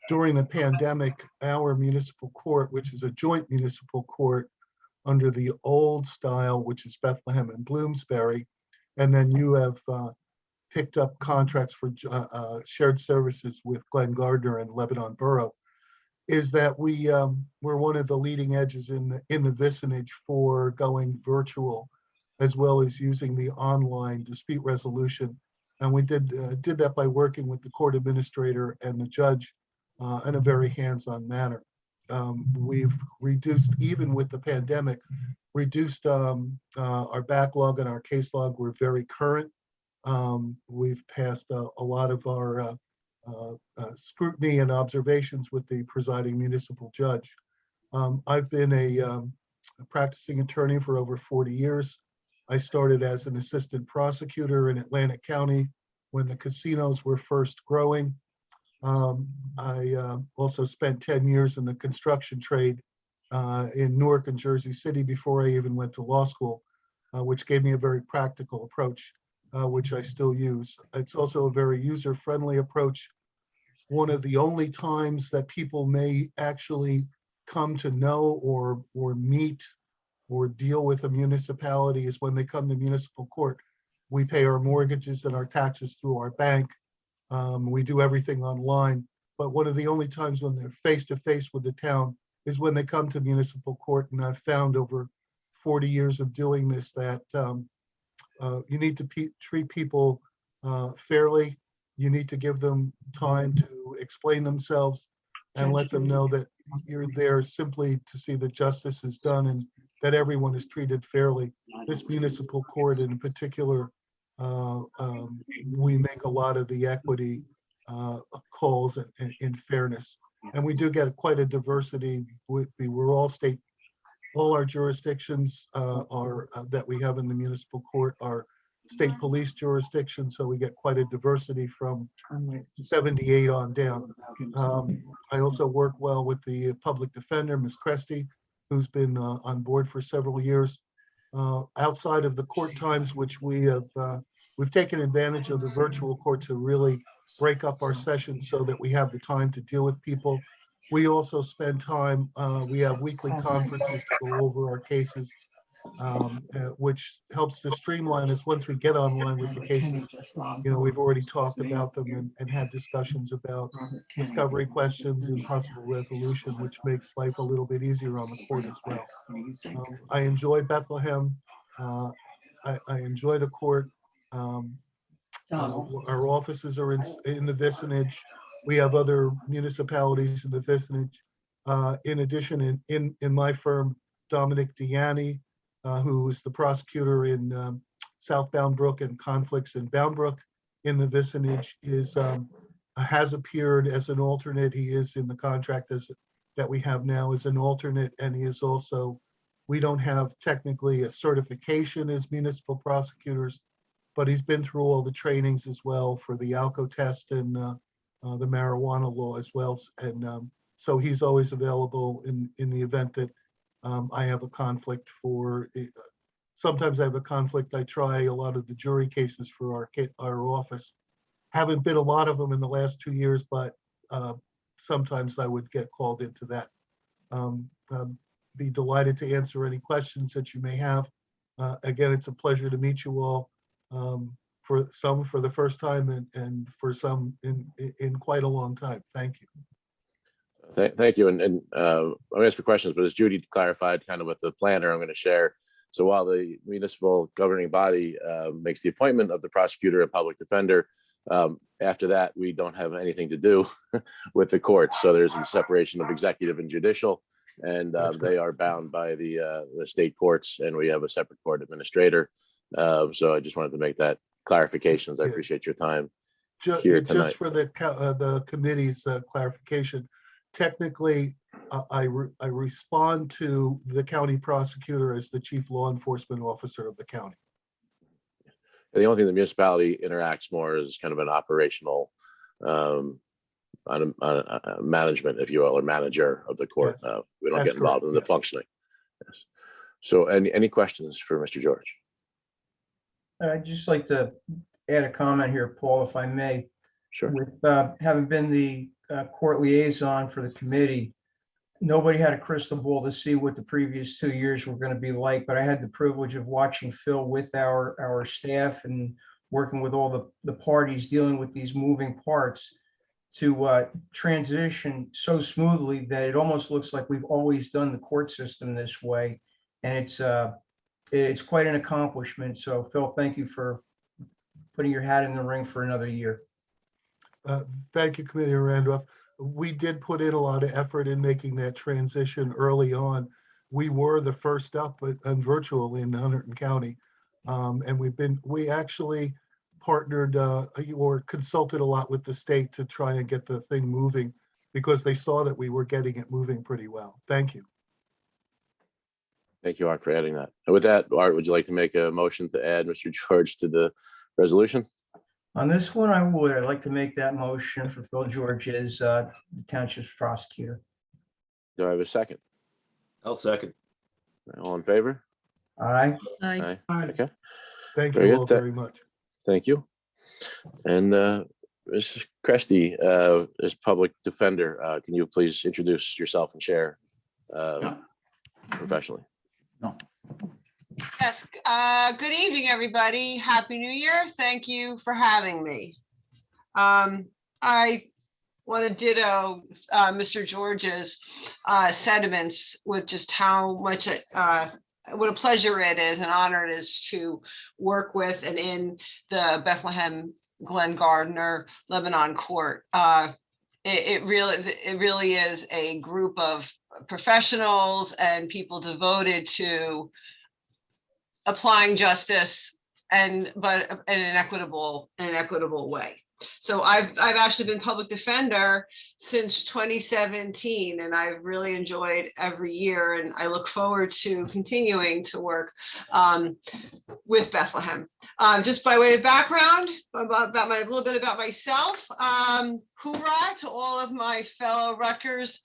during the pandemic, our municipal court, which is a joint municipal court under the old style, which is Bethlehem and Bloomsbury, and then you have picked up contracts for shared services with Glen Gardner and Lebanon Borough, is that we're one of the leading edges in the vicinage for going virtual, as well as using the online dispute resolution. And we did that by working with the court administrator and the judge in a very hands-on manner. We've reduced, even with the pandemic, our backlog and our case log. We're very current. We've passed a lot of our scrutiny and observations with the presiding municipal judge. I've been a practicing attorney for over 40 years. I started as an assistant prosecutor in Atlantic County when the casinos were first growing. I also spent 10 years in the construction trade in Newark and Jersey City before I even went to law school, which gave me a very practical approach, which I still use. It's also a very user-friendly approach. One of the only times that people may actually come to know or meet or deal with a municipality is when they come to municipal court. We pay our mortgages and our taxes through our bank. We do everything online, but one of the only times when they're face-to-face with the town is when they come to municipal court. And I've found over 40 years of doing this that you need to treat people fairly. You need to give them time to explain themselves and let them know that you're there simply to see that justice is done and that everyone is treated fairly. This municipal court in particular, we make a lot of the equity calls in fairness. And we do get quite a diversity. We're all our jurisdictions that we have in the municipal court are state police jurisdictions, so we get quite a diversity from 78 on down. I also work well with the public defender, Ms. Cresty, who's been on board for several years. Outside of the court times, which we've taken advantage of the virtual court to really break up our sessions so that we have the time to deal with people. We also spend time, we have weekly conferences to go over our cases which helps to streamline us once we get online with the cases. We've already talked about them and had discussions about discovery questions and possible resolution, which makes life a little bit easier on the court as well. I enjoy Bethlehem. I enjoy the court. Our offices are in the vicinage. We have other municipalities in the vicinage. In addition, in my firm, Dominic Deani, who is the prosecutor in South Bound Brook and conflicts in Bound Brook in the vicinage, has appeared as an alternate. He is in the contract that we have now as an alternate, and he is also, we don't have technically a certification as municipal prosecutors, but he's been through all the trainings as well for the ALCO test and the marijuana law as well. And so he's always available in the event that I have a conflict for, sometimes I have a conflict. I try a lot of the jury cases for our office. Haven't been a lot of them in the last 2 years, but sometimes I would get called into that. Be delighted to answer any questions that you may have. Again, it's a pleasure to meet you all. For some for the first time and for some in quite a long time. Thank you. Thank you. And I'm going to ask for questions, but as Judy clarified kind of with the planner, I'm going to share. So while the municipal governing body makes the appointment of the prosecutor and public defender, after that, we don't have anything to do with the courts. So there's a separation of executive and judicial, and they are bound by the state courts, and we have a separate court administrator. So I just wanted to make that clarifications. I appreciate your time here tonight. Just for the committee's clarification, technically, I respond to the county prosecutor as the chief law enforcement officer of the county. The only thing the municipality interacts more is kind of an operational management, if you will, or manager of the court. Yes, we don't get involved in the functioning. Yes. So any questions for Mr. George? I'd just like to add a comment here, Paul, if I may. Sure. With having been the court liaison for the committee, nobody had a crystal ball to see what the previous 2 years were going to be like, but I had the privilege of watching Phil with our staff and working with all the parties dealing with these moving parts to transition so smoothly that it almost looks like we've always done the court system this way. And it's quite an accomplishment. So Phil, thank you for putting your hat in the ring for another year. Thank you, Committee Randolph. We did put in a lot of effort in making that transition early on. We were the first up and virtual in Hunterdon County. And we actually partnered or consulted a lot with the state to try and get the thing moving because they saw that we were getting it moving pretty well. Thank you. Thank you, Art, for adding that. And with that, Art, would you like to make a motion to add Mr. George to the resolution? On this one, I'd like to make that motion for Phil George as the township's prosecutor. Do I have a second? I'll second. All in favor? Aye. Aye. Okay. Thank Very you good. all very much. Thank you. And Mrs. Cresty, as public defender, can you please introduce yourself and share professionally? Yes, good evening, everybody. Happy New Year. Thank you for having me. I want to ditto Mr. George's sentiments with just how much what a pleasure it is, an honor it is to work with and in the Bethlehem Glen Gardner Lebanon Court. It really is a group of professionals and people devoted to applying justice but in an equitable way. So I've actually been public defender since 2017, and I've really enjoyed every year, and I look forward to continuing to work with Bethlehem. Just by way of background, about a little bit about myself. Hoorah to all of my fellow Rutgers,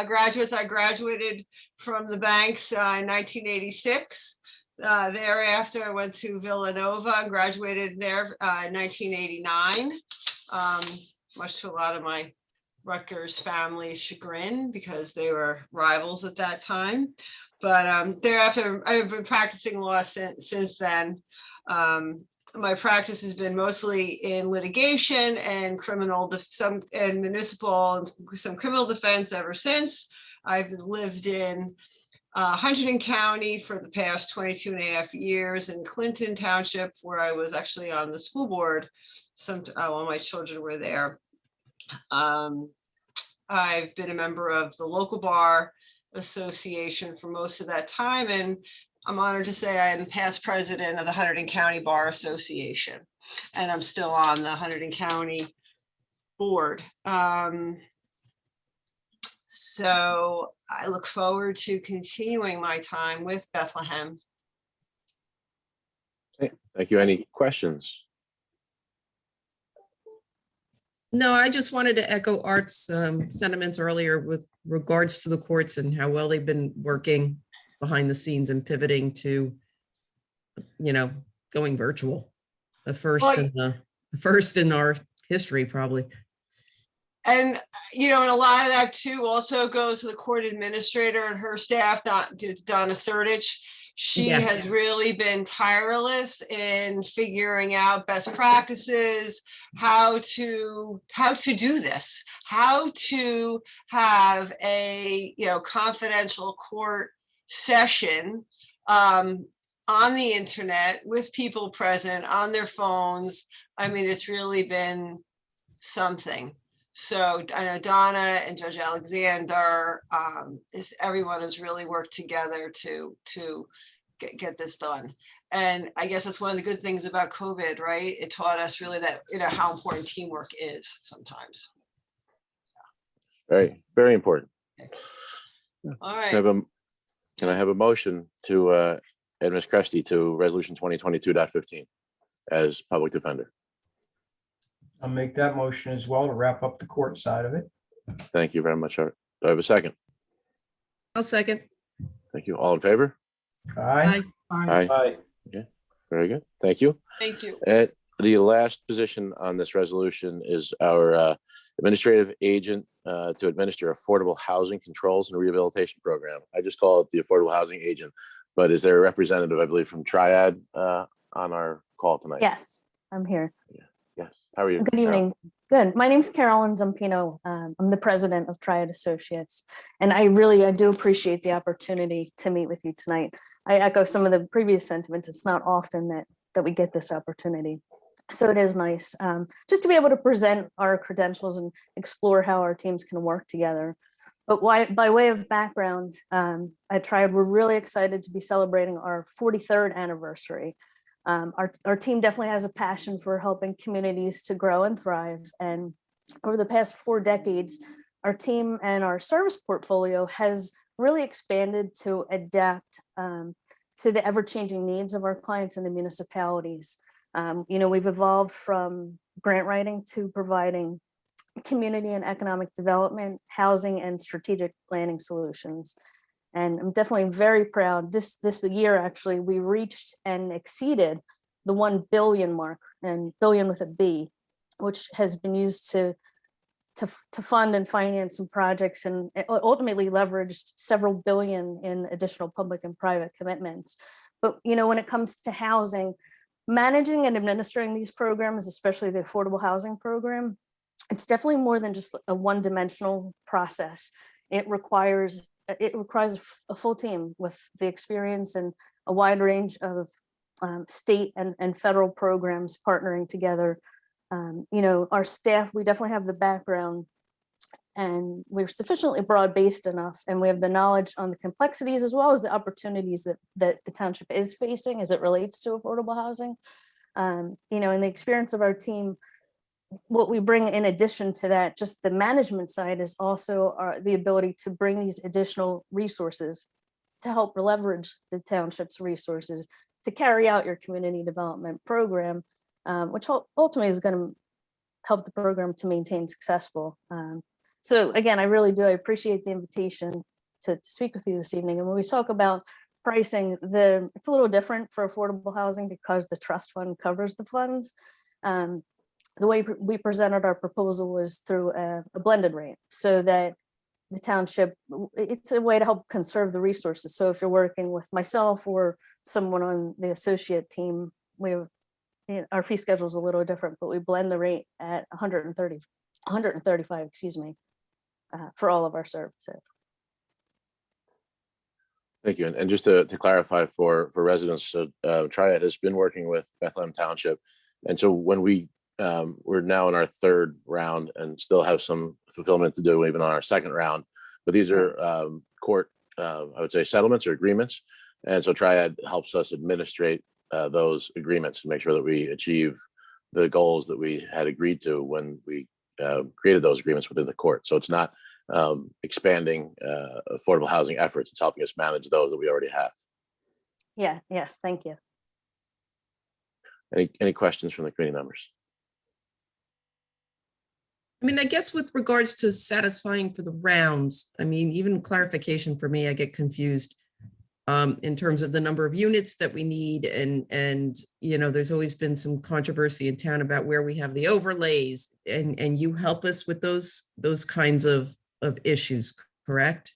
graduates. I graduated from the banks in 1986. Thereafter, I went to Villanova and graduated there in 1989, much to a lot of my Rutgers family's chagrin because they were rivals at that time. But thereafter, I've been practicing law since then. My practice has been mostly in litigation and some municipal and some criminal defense ever since. I've lived in Huntington County for the past 22 and a half years, in Clinton Township, where I was actually on the school board. While my children were there. I've been a member of the local bar association for most of that time, and I'm honored to say I am past president of the Hunterdon County Bar Association, and I'm still on the Hunterdon County board. So I look forward to continuing my time with Bethlehem. Okay, thank you. Any questions? No, I just wanted to echo Art's sentiments earlier with regards to the courts and how well they've been working behind the scenes and pivoting to, going virtual. The first in our history, probably. And, and a lot of that too also goes to the court administrator and her staff, Donna Sertich. She Yes. has really been tireless in figuring out best practices, how to do this, how to have a confidential court session on the internet with people present on their phones. I mean, it's really been something. So I know Donna and Judge Alexander, everyone has really worked together to get this done. And I guess that's one of the good things about COVID, right? It taught us really that, how important teamwork is sometimes. Very, very important. All right. Can I have a motion to add Ms. Cresty to resolution 2022.15 as public defender? I'll make that motion as well to wrap up the court side of it. Thank you very much, Art. Do I have a second? I'll second. Thank you. All in favor? Aye. Aye. Okay, very good. Thank you. Thank you. The last position on this resolution is our administrative agent to administer affordable housing controls and rehabilitation program. I just call it the affordable housing agent, but is there a representative, I believe, from Triad on our call tonight? Yes, I'm here. Yes. How are you? Good evening. Good. My name's Carolyn Zampino. I'm the president of Triad Associates, and I do appreciate the opportunity to meet with you tonight. I echo some of the previous sentiments. It's not often that we get this opportunity, so it is nice just to be able to present our credentials and explore how our teams can work together. But by way of background, at Triad, we're really excited to be celebrating our 43rd anniversary. Our team definitely has a passion for helping communities to grow and thrive. And over the past 4 decades, our team and our service portfolio has really expanded to adapt to the ever-changing needs of our clients and the municipalities. We've evolved from grant writing to providing community and economic development, housing, and strategic planning solutions. And I'm definitely very proud. This year, actually, we reached and exceeded the 1 billion mark, and billion with a B, which has been used to fund and finance some projects, and ultimately leveraged several billion in additional public and private commitments. But when it comes to housing, managing and administering these programs, especially the affordable housing program, it's definitely more than just a one-dimensional process. It requires a full team with the experience and a wide range of state and federal programs partnering together. Our staff, we definitely have the background, and we're sufficiently broad-based enough, and we have the knowledge on the complexities as well as the opportunities that the township is facing as it relates to affordable housing. In the experience of our team, what we bring in addition to that, just the management side, is also the ability to bring these additional resources to help leverage the township's resources to carry out your community development program, which ultimately is going to help the program to maintain successful. So again, I really do. I appreciate the invitation to speak with you this evening. And when we talk about pricing, it's a little different for affordable housing because the trust fund covers the funds. The way we presented our proposal was through a blended rate, so that the township, it's a way to help conserve the resources. So if you're working with myself or someone on the associate team, we have, our fee schedule is a little different, but we blend the rate at 135, excuse me, for all of our services. Thank you. And just to clarify for residents, so Triad has been working with Bethlehem Township. And so when we're now in our third round and still have some fulfillment to do even on our second round, but these are court, I would say, settlements or agreements. And so Triad helps us administrate those agreements and make sure that we achieve the goals that we had agreed to when we created those agreements within the court. So it's not expanding affordable housing efforts. It's helping us manage those that we already have. Yeah, yes, thank you. Any questions from the committee members? I mean, I guess with regards to satisfying for the rounds, I mean, even clarification for me, I get confused in terms of the number of units that we need. And you know, there's always been some controversy in town about where we have the overlays, and you help us with those kinds of issues, correct?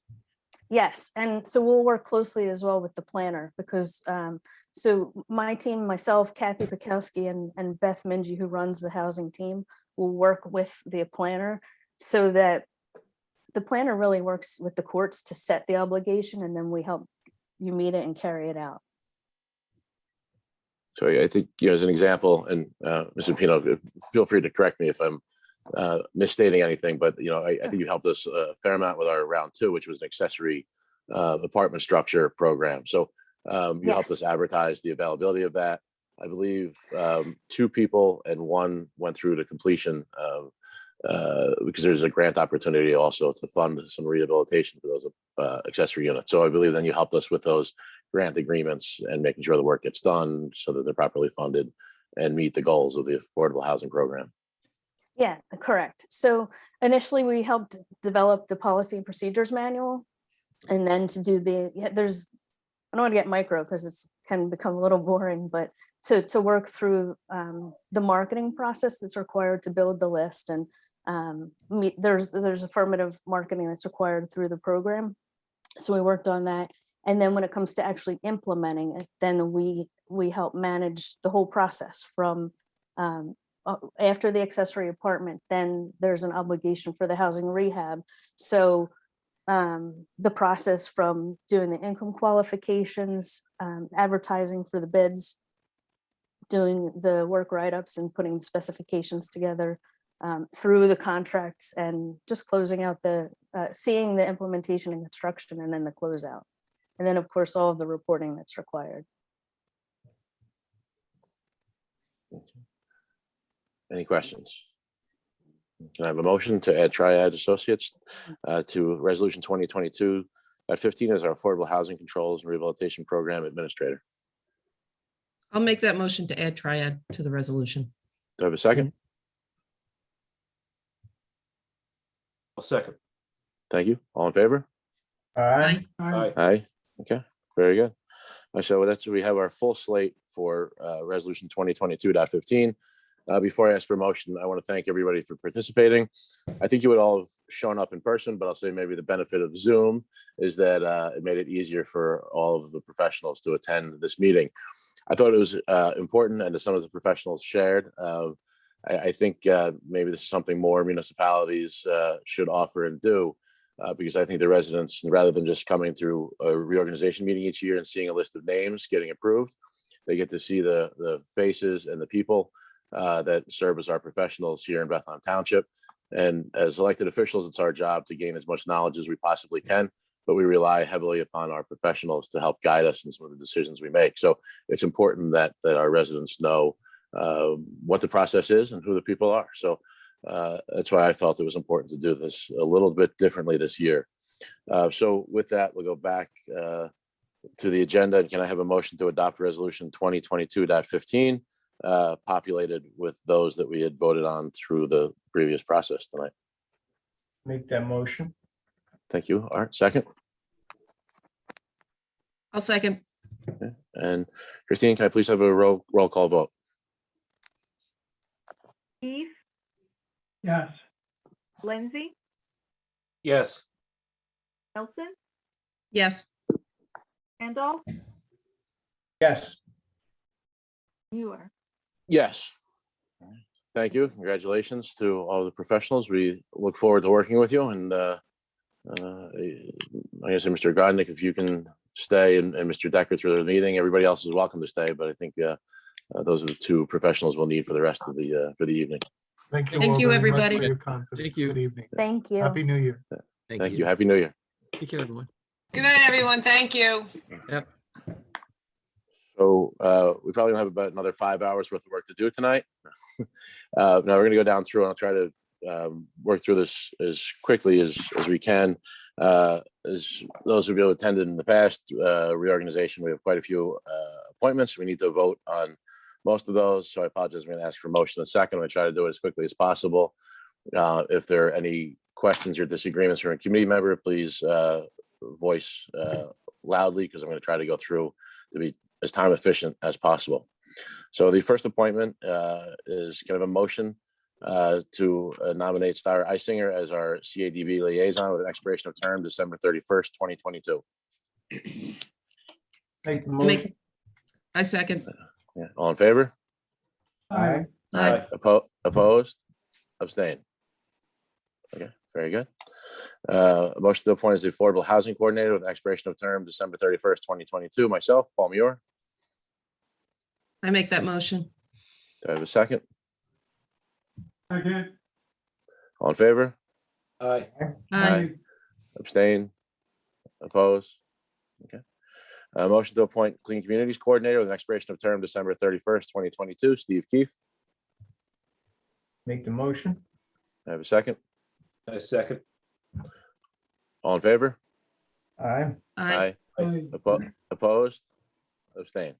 Yes, and so we'll work closely as well with the planner, because so my team, myself, Kathy Pekowski, and Beth Minji, who runs the housing team, will work with the planner so that the planner really works with the courts to set the obligation, and then we help you meet it and carry it out. So I think, you know, as an example, and Mr. Pino, feel free to correct me if I'm misstating anything, but you know, I think you helped us a fair amount with our round two, which was an accessory apartment structure program. So you helped us advertise the availability of that. I believe 2 people and 1 went through to completion because there's a grant opportunity also to fund some rehabilitation for those accessory units. So I believe then you helped us with those grant agreements and making sure the work gets done so that they're properly funded and meet the goals of the affordable housing program. Yeah, correct. So initially we helped develop the policy and procedures manual, and then to do I don't want to get micro because it's can become a little boring, but to work through the marketing process that's required to build the list, and there's affirmative marketing that's required through the program. So we worked on that. And then when it comes to actually implementing it, then we help manage the whole process from after the accessory apartment, then there's an obligation for the housing rehab. So the process from doing the income qualifications, advertising for the bids, doing the work write-ups and putting the specifications together, through the contracts, and just closing out seeing the implementation and construction, and then the closeout. And then of course, all of the reporting that's required. Any questions? Can I have a motion to add Triad Associates to Resolution 2022-15 as our Affordable Housing Controls and Rehabilitation Program Administrator? I'll make that motion to add Triad to the resolution. Do I have a second? I'll second. Thank you. All in favor? Aye. Aye. Okay, very good. So that's, we have our full slate for Resolution 2022-15. Before I ask for a motion, I want to thank everybody for participating. I think you would all have shown up in person, but I'll say maybe the benefit of Zoom is that it made it easier for all of the professionals to attend this meeting. I thought it was important, and as some of the professionals shared, I think maybe this is something more municipalities should offer and do, because I think the residents, rather than just coming through a reorganization meeting each year and seeing a list of names getting approved, they get to see the faces and the people that serve as our professionals here in Bethlehem Township. And as elected officials, it's our job to gain as much knowledge as we possibly can, but we rely heavily upon our professionals to help guide us in some of the decisions we make. So it's important that our residents know what the process is and who the people are. So that's why I felt it was important to do this a little bit differently this year. So with that, we'll go back to the agenda. Can I have a motion to adopt Resolution 2022-15, populated with those that we had voted on through the previous process tonight? Make that motion. Thank you. Art, second. I'll second. Okay. And Christine, can I please have a roll call vote? Keith, Yes. Lindsay, Yes. Nelson, Yes. Randolph, Yes. Muir. Yes. Thank you. Congratulations to all the professionals. We look forward to working with you. And like I said, Mr. Godnick, if you can stay and Mr. Decker through the meeting, everybody else is welcome to stay. But I think those are the two professionals we'll need for the rest of the for the evening. Thank you. Thank all you, very much everybody. for your confidence. Thank you. Good evening. Thank you. Happy New Year. Thank you. Happy New Year. Take care, everyone. Good night, everyone. Thank you. Yep. So we probably have about another 5 hours worth of work to do tonight. Now we're going to go down through and I'll try to work through this as quickly as we can. As those of you who attended in the past reorganization, we have quite a few appointments. We need to vote on most of those. So I apologize. I'm going to ask for motion in a second. I'm going to try to do it as quickly as possible. If there are any questions or disagreements from a committee member, please voice loudly, because I'm going to try to go through to be as time efficient as possible. So the first appointment is kind of a motion to nominate Styra Eisinger as our CADB liaison with an expiration of term December 31st, 2022. Make the motion. I second. Yeah. All in favor? Aye. Aye. Opposed? Abstain. Okay, very good. A motion to appoint as the Affordable Housing Coordinator with an expiration of term December 31st, 2022. Myself, Paul Muir. I make that motion. Do I have a second? Second. All in favor? Aye. Aye. Abstain? Opposed? Okay. A motion to appoint Clean Communities Coordinator with an expiration of term December 31st, 2022. Steve Keefe. Make the motion. Do I have a second? I second. All in favor? Aye. Aye. Opposed? Abstain.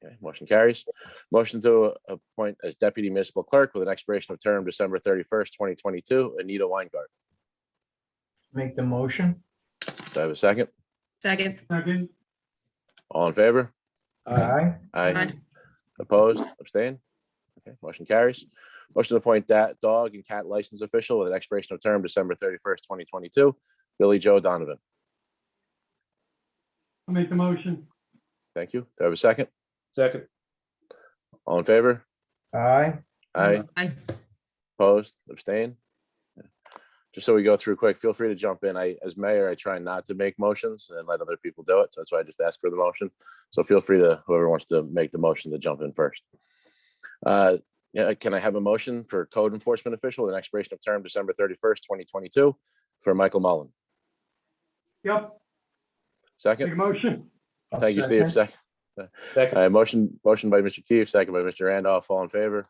Okay, motion carries. Motion to appoint as Deputy Municipal Clerk with an expiration of term December 31st, 2022, Anita Weingart. Make the motion. Do I have a second? Second. Second. All in favor? Aye. Aye. Opposed? Abstain? Okay, motion carries. Motion to appoint dog and cat license official with an expiration of term December 31st, 2022, Billy Joe Donovan. I'll make the motion. Thank you. Do I have a second? Second. All in favor? Aye. Aye. Aye. Opposed? Abstain? Just so we go through quick, feel free to jump in. As mayor, I try not to make motions and let other people do it. So that's why I just ask for the motion. So feel free to, whoever wants to make the motion, to jump in first. Yeah, can I have a motion for code enforcement official with an expiration of term December 31st, 2022 for Michael Mullen? Yep. Make a Second? motion. I'll Thank you, Steve. Second. Second. Motion by Mr. Keefe, second by Mr. Randolph. All in favor?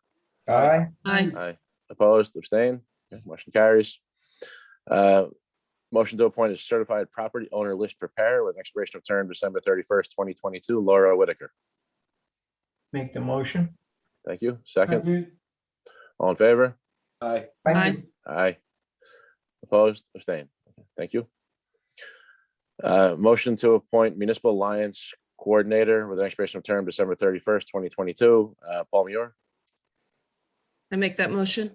Aye. Aye. Aye. Opposed? Abstain? Okay, motion carries. Motion to appoint a certified property owner list preparer with an expiration of term December 31st, 2022, Laura Whitaker. Make the motion. Thank you. Second. Second. All in favor? Aye. Aye. Aye. Opposed? Abstain? Okay, thank you. Motion to appoint Municipal Alliance Coordinator with an expiration of term December 31st, 2022, Paul Muir. I make that motion. Do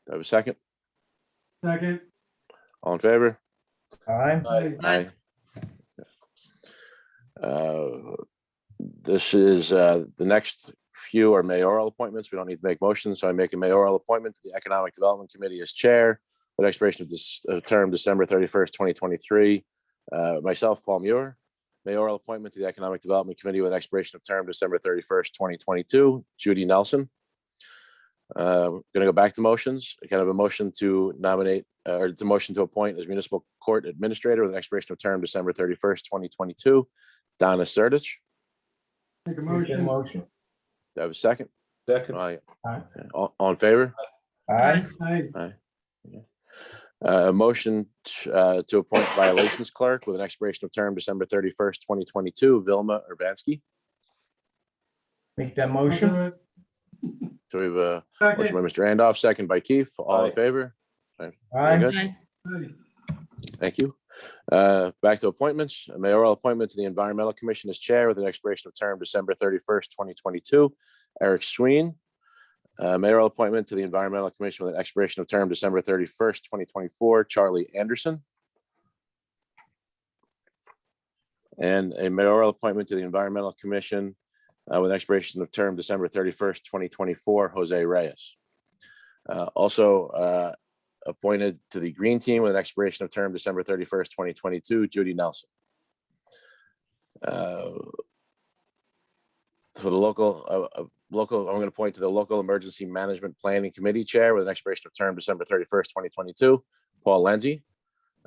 I have a second? Second. All in favor? Aye. Aye. This is the next few are mayoral appointments. We don't need to make motions, so I make a mayoral appointment to the Economic Development Committee as chair with expiration of this term December 31st, 2023. Myself, Paul Muir. Mayoral appointment to the Economic Development Committee with expiration of term December 31st, 2022, Judy Nelson. Going to go back to motions. Kind of a motion to nominate or it's a motion to appoint as Municipal Court Administrator with an expiration of term December 31st, 2022, Donna Surdich. Make a Make the motion. motion. Do I have a second? Second. Aye. Aye. All in favor? Aye. Aye. A motion to appoint violations clerk with an expiration of term December 31st, 2022, Vilma Urbanski. Make that I'll motion. do it. So we have a motion by Second. Mr. Randolph, second by Keith. All in Aye. favor? Very Aye. good. Aye. Aye. Thank you. Back to appointments. A mayoral appointment to the Environmental Commission as chair with an expiration of term December 31st, 2022, Eric Sween. Mayoral appointment to the Environmental Commission with an expiration of term December 31st, 2024, Charlie Anderson. And a mayoral appointment to the Environmental Commission with expiration of term December 31st, 2024, Jose Reyes. Also appointed to the Green Team with an expiration of term December 31st, 2022, Judy Nelson. For the local, I'm going to appoint to the Local Emergency Management Planning Committee Chair with an expiration of term December 31st, 2022, Paul Lenzi.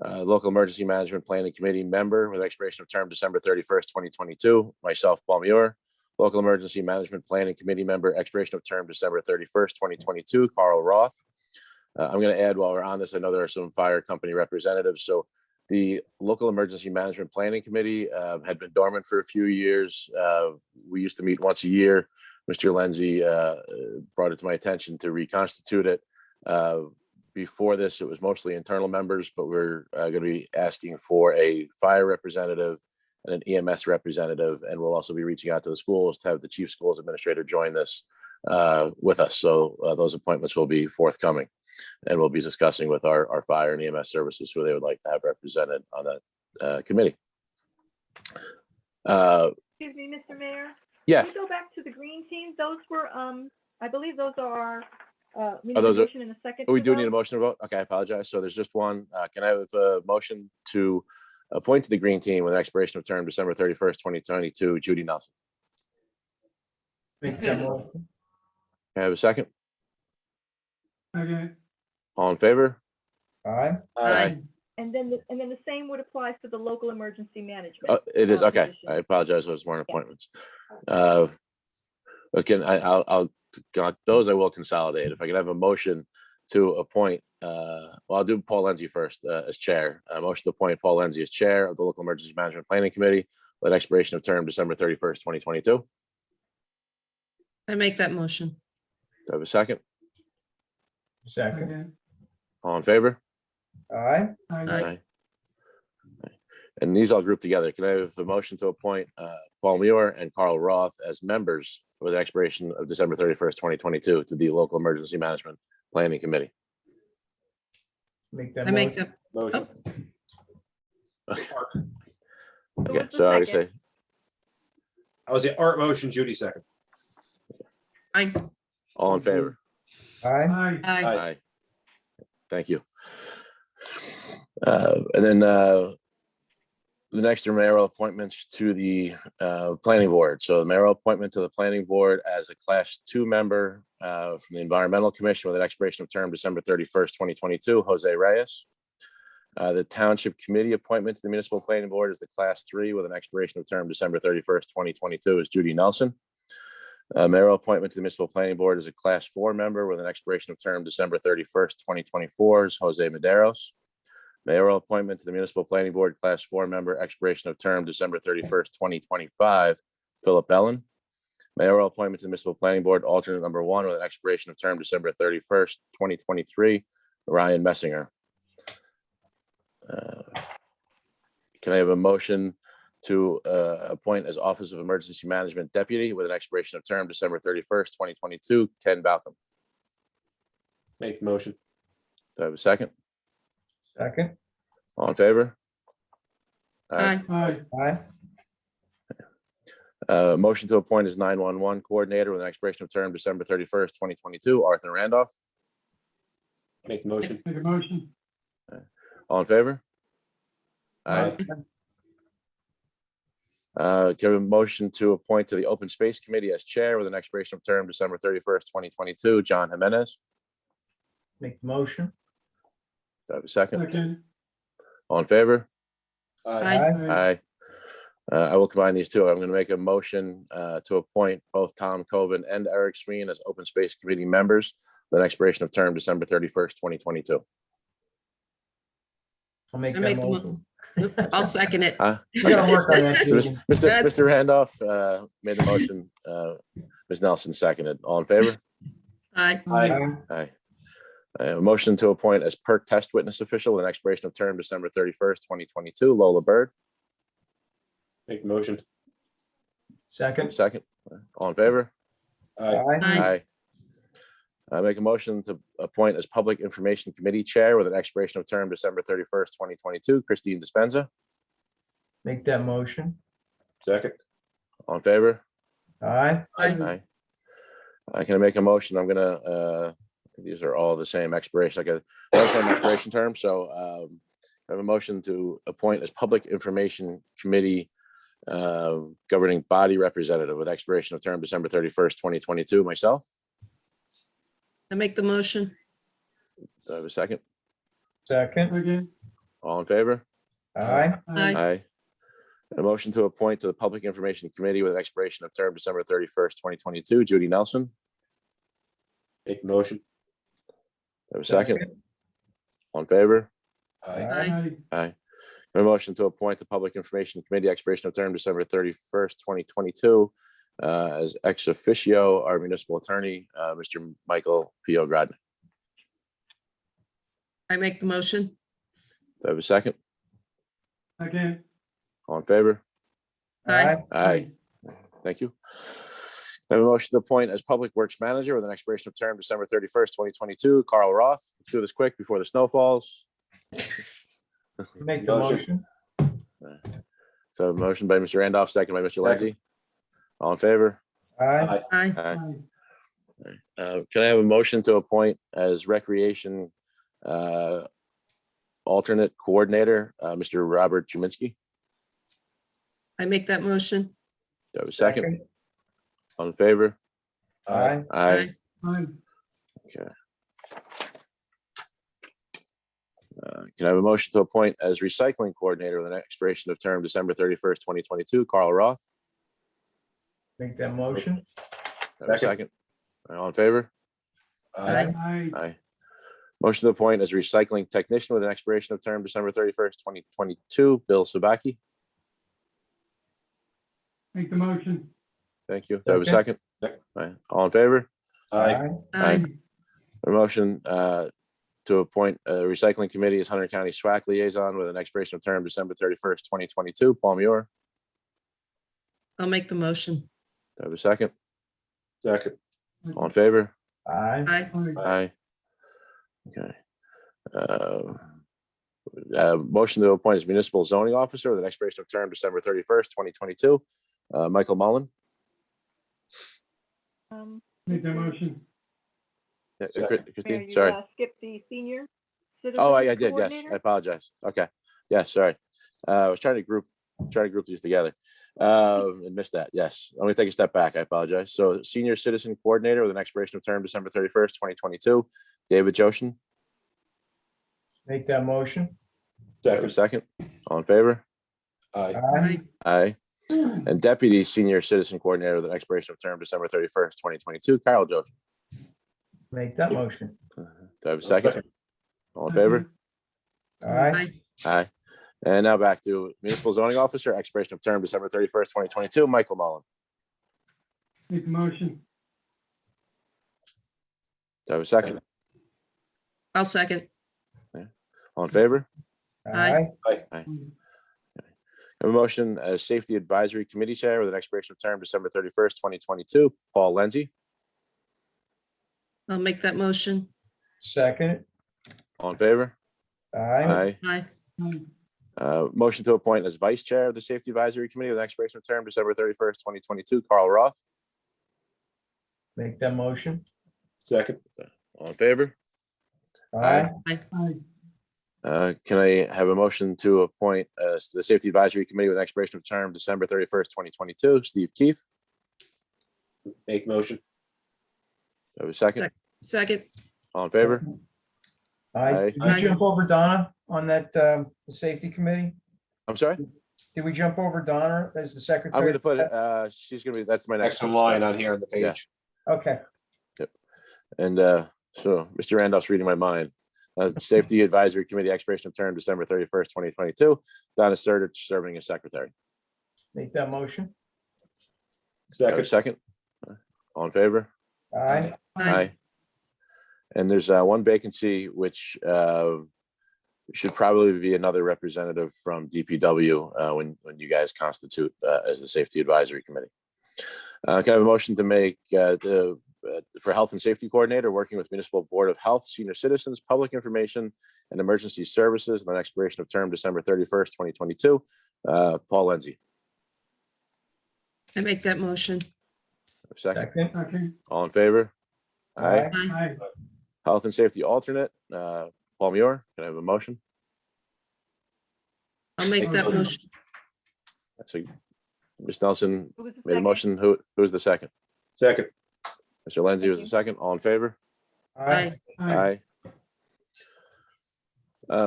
Local Emergency Management Planning Committee member with expiration of term December 31st, 2022, myself, Paul Muir. Local Emergency Management Planning Committee member, expiration of term December 31st, 2022, Carl Roth. I'm going to add, while we're on this, I know there are some fire company representatives. So the Local Emergency Management Planning Committee had been dormant for a few years. We used to meet once a year. Mr. Lenzi brought it to my attention to reconstitute it. Before this, it was mostly internal members, but we're going to be asking for a fire representative and an EMS representative, and we'll also be reaching out to the schools to have the chief schools administrator join this with us. So those appointments will be forthcoming, and we'll be discussing with our fire and EMS services who they would like to have represented on that committee. Excuse me, Mr. Mayor? Yes. Can we go back to the Green Team? Those were, I believe those are, we need Oh, a those are- motion in a second. We to do vote. need a motion to vote. Okay, I apologize. So there's just one. Can I have a motion to appoint to the Green Team with an expiration of term December 31st, 2022, Judy Nelson? Make that motion. Can I have a second? Okay. All in favor? Aye. Aye. And then the same would apply to the Local Emergency Management. It is, okay. position. I apologize, those weren't appointments. Again, I'll those I will consolidate. If I can have a motion to appoint, well, I'll do Paul Lenzi first as chair. A motion to appoint Paul Lenzi as chair of the Local Emergency Management Planning Committee with expiration of term December 31st, 2022. I make that motion. Do I have a second? Second. Okay. All in favor? Aye. Aye. And these all group together. Can I have a motion to appoint Paul Muir and Carl Roth as members with an expiration of December 31st, 2022 to the Local Emergency Management Planning Committee? Make that I make motion. that, Motion. Okay, was the so I already second? say, I was the Art motion, Judy second. aye. all in favor? Aye. Aye. Aye. Aye. Thank you. And then the next are mayoral appointments to the planning board. So the mayoral appointment to the planning board as a class 2 member from the Environmental Commission with an expiration of term December 31st, 2022, Jose Reyes. The township committee appointment to the municipal planning board is the class 3 with an expiration of term December 31st, 2022 is Judy Nelson. Mayoral appointment to the municipal planning board is a class 4 member with an expiration of term December 31st, 2024 is Jose Medeiros. Mayoral appointment to the municipal planning board, class 4 member, expiration of term December 31st, 2025, Philip Ellen. Mayoral appointment to the municipal planning board, alternate number 1 with an expiration of term December 31st, 2023, Ryan Messinger. Can I have a motion to appoint as Office of Emergency Management Deputy with an expiration of term December 31st, 2022, Ken Balcom? Make the motion. Do I have a second? Second. All in favor? Aye. Aye. Aye. Motion to appoint as 911 coordinator with an expiration of term December 31st, 2022, Arthur Randolph. Make the motion. Make a motion. All in favor? Aye. Give a motion to appoint to the Open Space Committee as chair with an expiration of term December 31st, 2022, John Jimenez. Make the motion. Do I have a second? Second. All in favor? Aye. Aye. I will combine these two. I'm going to make a motion to appoint both Tom Coben and Eric Sween as Open Space Committee members with an expiration of term December 31st, 2022. I'll make I that make the motion. I'll second it. You gotta work on that, So Judy. Mr. Randolph made the motion. Ms. Nelson seconded. All in favor? Aye. Aye. Aye. A motion to appoint as PERC test witness official with an expiration of term December 31st, 2022, Lola Bird. Make the motion. Second. Second. All in favor? Aye. Aye. I make a motion to appoint as Public Information Committee Chair with an expiration of term December 31st, 2022, Christine Dispenza. Make that motion. Second. All in favor? Aye. Aye. Can I make a motion? I'm gonna, these are all the same expiration, like a same expiration term, so I have a motion to appoint as Public Information Committee governing body representative with expiration of term December 31st, 2022, myself. I make the motion. Do I have a second? Second. Again. All in favor? Aye. Aye. Aye. A motion to appoint to the Public Information Committee with an expiration of term December 31st, 2022, Judy Nelson. Make the motion. Do I have a second? All in favor? Aye. Aye. A motion to appoint the Public Information Committee, expiration of term December 31st, 2022, as ex officio, our municipal attorney, Mr. Michael P. O'Grodnick. I make the motion. Do I have a second? Again. All in favor? Aye. Aye. Thank you. I have a motion to appoint as Public Works Manager with an expiration of term December 31st, 2022, Carl Roth. Let's do this quick before the snow falls. Make the motion. So a motion by Mr. Randolph, second by Mr. Lenzi. All in favor? Aye. Aye. Aye. Can I have a motion to appoint as Recreation alternate coordinator, Mr. Robert Juminski? I make that motion. Do I have a second? All in favor? Aye. Aye. Aye. Okay. Can I have a motion to appoint as Recycling Coordinator with an expiration of term December 31st, 2022, Carl Roth? Make that motion. Do I have a second? All in favor? Aye. Aye. Aye. Motion to appoint as Recycling Technician with an expiration of term December 31st, 2022, Bill Sabaki. Make the motion. Thank you. Do I have a second? Aye. All in favor? Aye. Aye. A motion to appoint a Recycling Committee as Hunter County SWAC Liaison with an expiration of term December 31st, 2022, Paul Muir. I'll make the motion. Do I have a second? Second. All in favor? Aye. Aye. Aye. Okay. Motion to appoint as Municipal Zoning Officer with an expiration of term December 31st, 2022, Michael Mullen. Make that motion. Yeah, Second. Mayor, Christine, you sorry. skip the senior. Oh, I citizens did, yes. coordinator? I apologize. Okay. Yes, sorry. I was trying to group these together. And missed that. Yes. Let me take a step back. I apologize. So Senior Citizen Coordinator with an expiration of term December 31st, 2022, David Joshin. Make that motion. Do I have a second? All in favor? Aye. Aye. Aye. And Deputy Senior Citizen Coordinator with an expiration of term December 31st, 2022, Carol Joshin. Make that motion. Do I have a second? All in favor? Aye. Aye. And now back to Municipal Zoning Officer, expiration of term December 31st, 2022, Michael Mullen. Make the motion. Do I have a second? I'll second. All in favor? Aye. I have a motion as Safety Advisory Committee Chair with an expiration of term December 31st, 2022, Paul Lenzi. I'll make that motion. Second. All in favor? Aye. Aye. Motion to appoint as Vice Chair of the Safety Advisory Committee with an expiration of term December 31st, 2022, Carl Roth. Make that motion. Second. All in favor? Aye. Aye. Can I have a motion to appoint as the Safety Advisory Committee with an expiration of term December 31st, 2022, Steve Keefe? Make motion. Do I have a second? Second. All in favor? Aye. Did Aye. we jump over Donna on that, the safety committee? I'm sorry? Did we jump over Donna as the secretary? I'm gonna put it, she's gonna be, that's my next. Extra line on here on the Yeah. page. Okay. And so Mr. Randolph's reading my mind. Safety Advisory Committee expiration of term December 31st, 2022. Donna Surdich serving as secretary. Make that motion. Do I have a Second. second? All in favor? Aye. Aye. And there's one vacancy which should probably be another representative from DPW when you guys constitute as the Safety Advisory Committee. Can I have a motion to make for Health and Safety Coordinator, working with Municipal Board of Health, Senior Citizens, Public Information, and Emergency Services, with an expiration of term December 31st, 2022, Paul Lenzi. I make that motion. Second, Second. Second. all in favor? Aye. Aye. Aye. Health and Safety Alternate, Paul Muir, can I have a motion? I'll make that motion. So Ms. Nelson Who was the made a second? motion. Who was the second? Second. Mr. Lenzi Thank was the you. second. All in favor? Aye. Aye.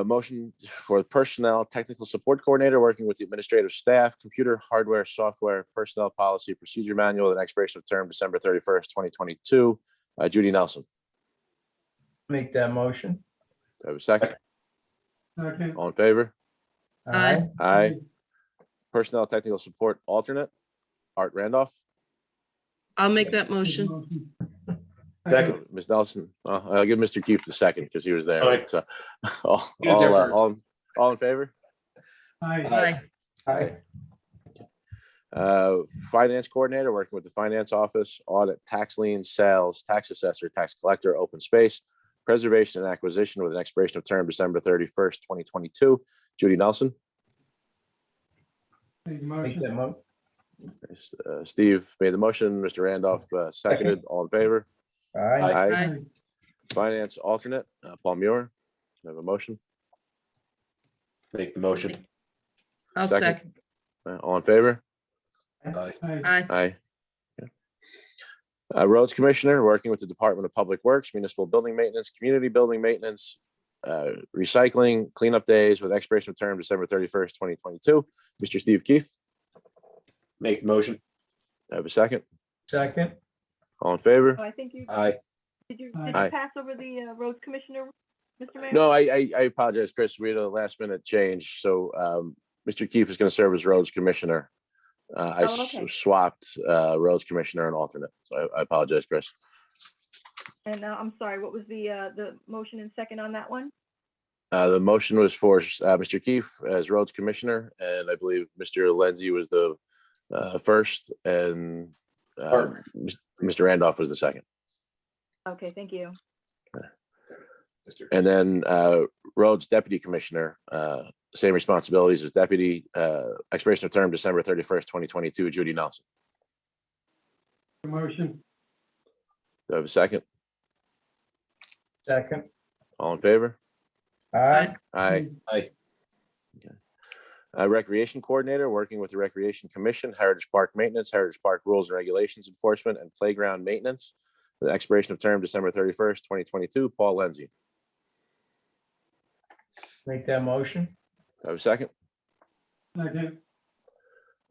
Motion for the Personnel Technical Support Coordinator, working with the administrative staff, computer, hardware, software, personnel policy, procedure manual, with an expiration of term December 31st, 2022. Judy Nelson. Make that motion. Do I have a second? Second. All in favor? Aye. Aye. Personnel Technical Support Alternate, Art Randolph. I'll make that motion. Second. Ms. Nelson, I'll give Mr. Keefe the second because he was there. Sorry. So, all, You was there all, first. all in favor? Aye. Aye. Aye. Finance Coordinator, working with the Finance Office, Audit, Tax Lien, Sales, Tax Assessor, Tax Collector, Open Space, Preservation and Acquisition, with an expiration of term December 31st, 2022. Judy Nelson. Make the Make that motion. mo, Steve made the motion. Mr. Randolph seconded. All in favor? aye. Aye. Finance Alternate, Paul Muir. Can I have a motion? Make the motion. I'll Second. second. All in favor? Aye. Aye. Aye. Roads Commissioner, working with the Department of Public Works, Municipal Building Maintenance, Community Building Maintenance, Recycling, Cleanup Days, with expiration of term December 31st, 2022. Mr. Steve Keefe. Make the motion. I have a second. Second. All in favor? Oh, I think you, Aye. did you Aye. pass over the roads commissioner, Mr. Mayor? No, I apologize, Chris. We had a last minute change. So Mr. Keefe is going to serve as Roads Commissioner. I Oh, okay. swapped Roads Commissioner and alternate. So I apologize, Chris. And I'm sorry, what was the motion and second on that one? The motion was for Mr. Keefe as Roads Commissioner, and I believe Mr. Lenzi was the first, and Mr. Randolph was the second. Okay, thank you. And then Roads Deputy Commissioner, same responsibilities as deputy, expiration of term December 31st, 2022, Judy Nelson. Motion. Do I have a second? Second. All in favor? Aye. Aye. Aye. Recreation Coordinator, working with the Recreation Commission, Heritage Park Maintenance, Heritage Park Rules and Regulations Enforcement, and Playground Maintenance. The expiration of term December 31st, 2022, Paul Lenzi. Make that motion. Do I have a second? Second.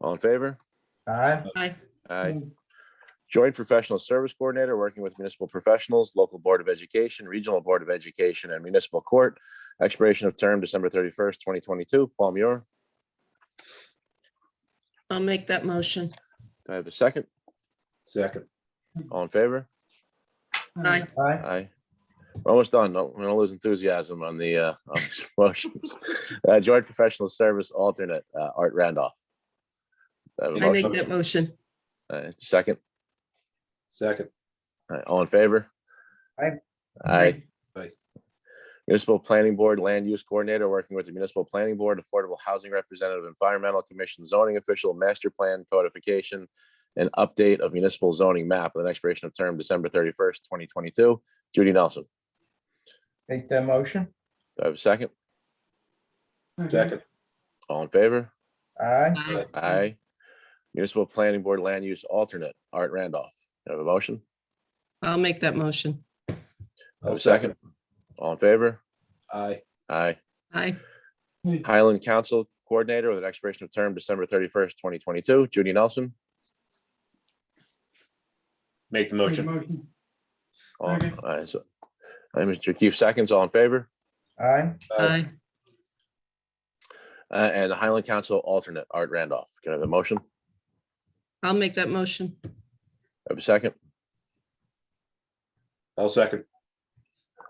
All in favor? Aye. Aye. Aye. Joint Professional Service Coordinator, working with municipal professionals, local Board of Education, regional Board of Education, and municipal court. Expiration of term December 31st, 2022, Paul Muir. I'll make that motion. Do I have a second? Second. All in favor? Aye. Aye. Aye. We're almost done. No, we're gonna lose enthusiasm on the on these motions. Joint Professional Service Alternate, Art Randolph. Do I have a I make motion? that motion. Second. Second. All in favor? Aye. Aye. Aye. Municipal Planning Board Land Use Coordinator, working with the Municipal Planning Board, Affordable Housing Representative, Environmental Commission, Zoning Official, Master Plan Codification, and update of municipal zoning map with an expiration of term December 31st, 2022. Judy Nelson. Make that motion. Do I have a second? Second. All in favor? Aye. Aye. Aye. Municipal Planning Board Land Use Alternate, Art Randolph. Do I have a motion? I'll make that motion. Do I have a second? All in favor? Aye. Aye. Aye. Highland Council Coordinator with an expiration of term December 31st, 2022. Judy Nelson. Make the motion. Motion. All, Second. aye, so, Mr. Keefe seconds. All in favor? Aye. Aye. And the Highland Council Alternate, Art Randolph. Can I have a motion? I'll make that motion. Have a second? I'll second.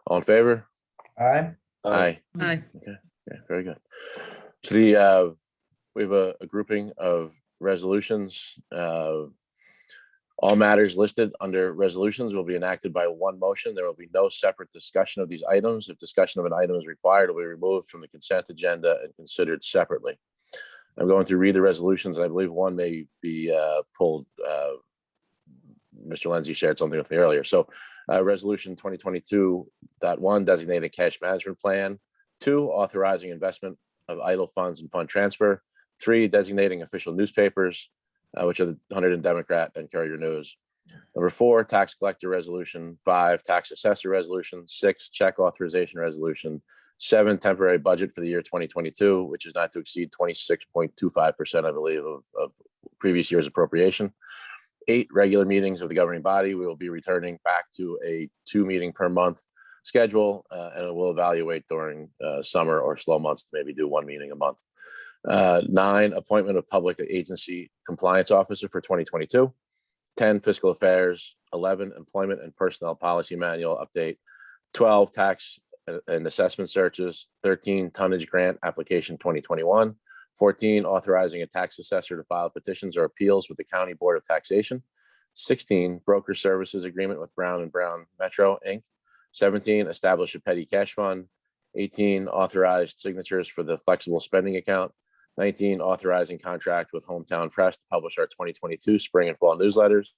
All in favor? Aye. Aye. Aye. Okay, very good. So the, we have a grouping of resolutions. All matters listed under resolutions will be enacted by one motion. There will be no separate discussion of these items. If discussion of an item is required, it will be removed from the consent agenda and considered separately. I'm going to read the resolutions. I believe one may be pulled. Mr. Lindsay shared something with me earlier. So resolution 2022.1, designated cash management plan. 2, authorizing investment of idle funds and fund transfer. 3, designating official newspapers, which are the Hunterdon Democrat and Courier News. Number 4, tax collector resolution. 5, tax assessor resolution. 6, check authorization resolution. 7, temporary budget for the year 2022, which is not to exceed 26.25%, I believe, of previous year's appropriation. 8, regular meetings of the governing body. We will be returning back to a 2 meeting per month schedule, and it will evaluate during summer or slow months to maybe do 1 meeting a month. 9, appointment of public agency compliance officer for 2022. 10, fiscal affairs. 11, employment and personnel policy manual update. 12, tax and assessment searches. 13, tonnage grant application 2021. 14, authorizing a tax assessor to file petitions or appeals with the County Board of Taxation. 16, broker services agreement with Brown & Brown Metro, Inc. 17, establish a petty cash fund. 18, authorized signatures for the flexible spending account. 19, authorizing contract with Hometown Press to publish our 2022 spring and fall newsletters.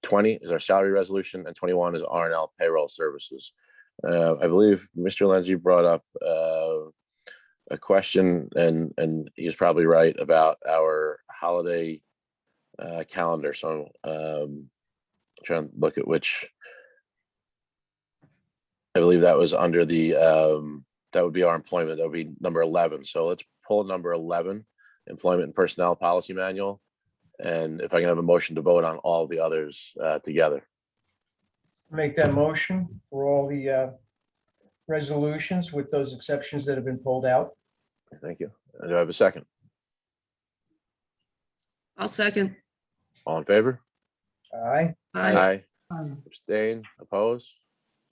20 is our salary resolution, and 21 is R&L payroll services. I believe Mr. Lindsay brought up a question, and he's probably right about our holiday calendar. So trying to look at which, I believe that was under the, that would be our employment. That would be number 11. So let's pull number 11, employment and personnel policy manual. And if I can have a motion to vote on all the others together. Make that motion for all the resolutions with those exceptions that have been pulled out. Thank you. Do I have a second? I'll second. All in favor? Aye. Aye. Abstain, oppose?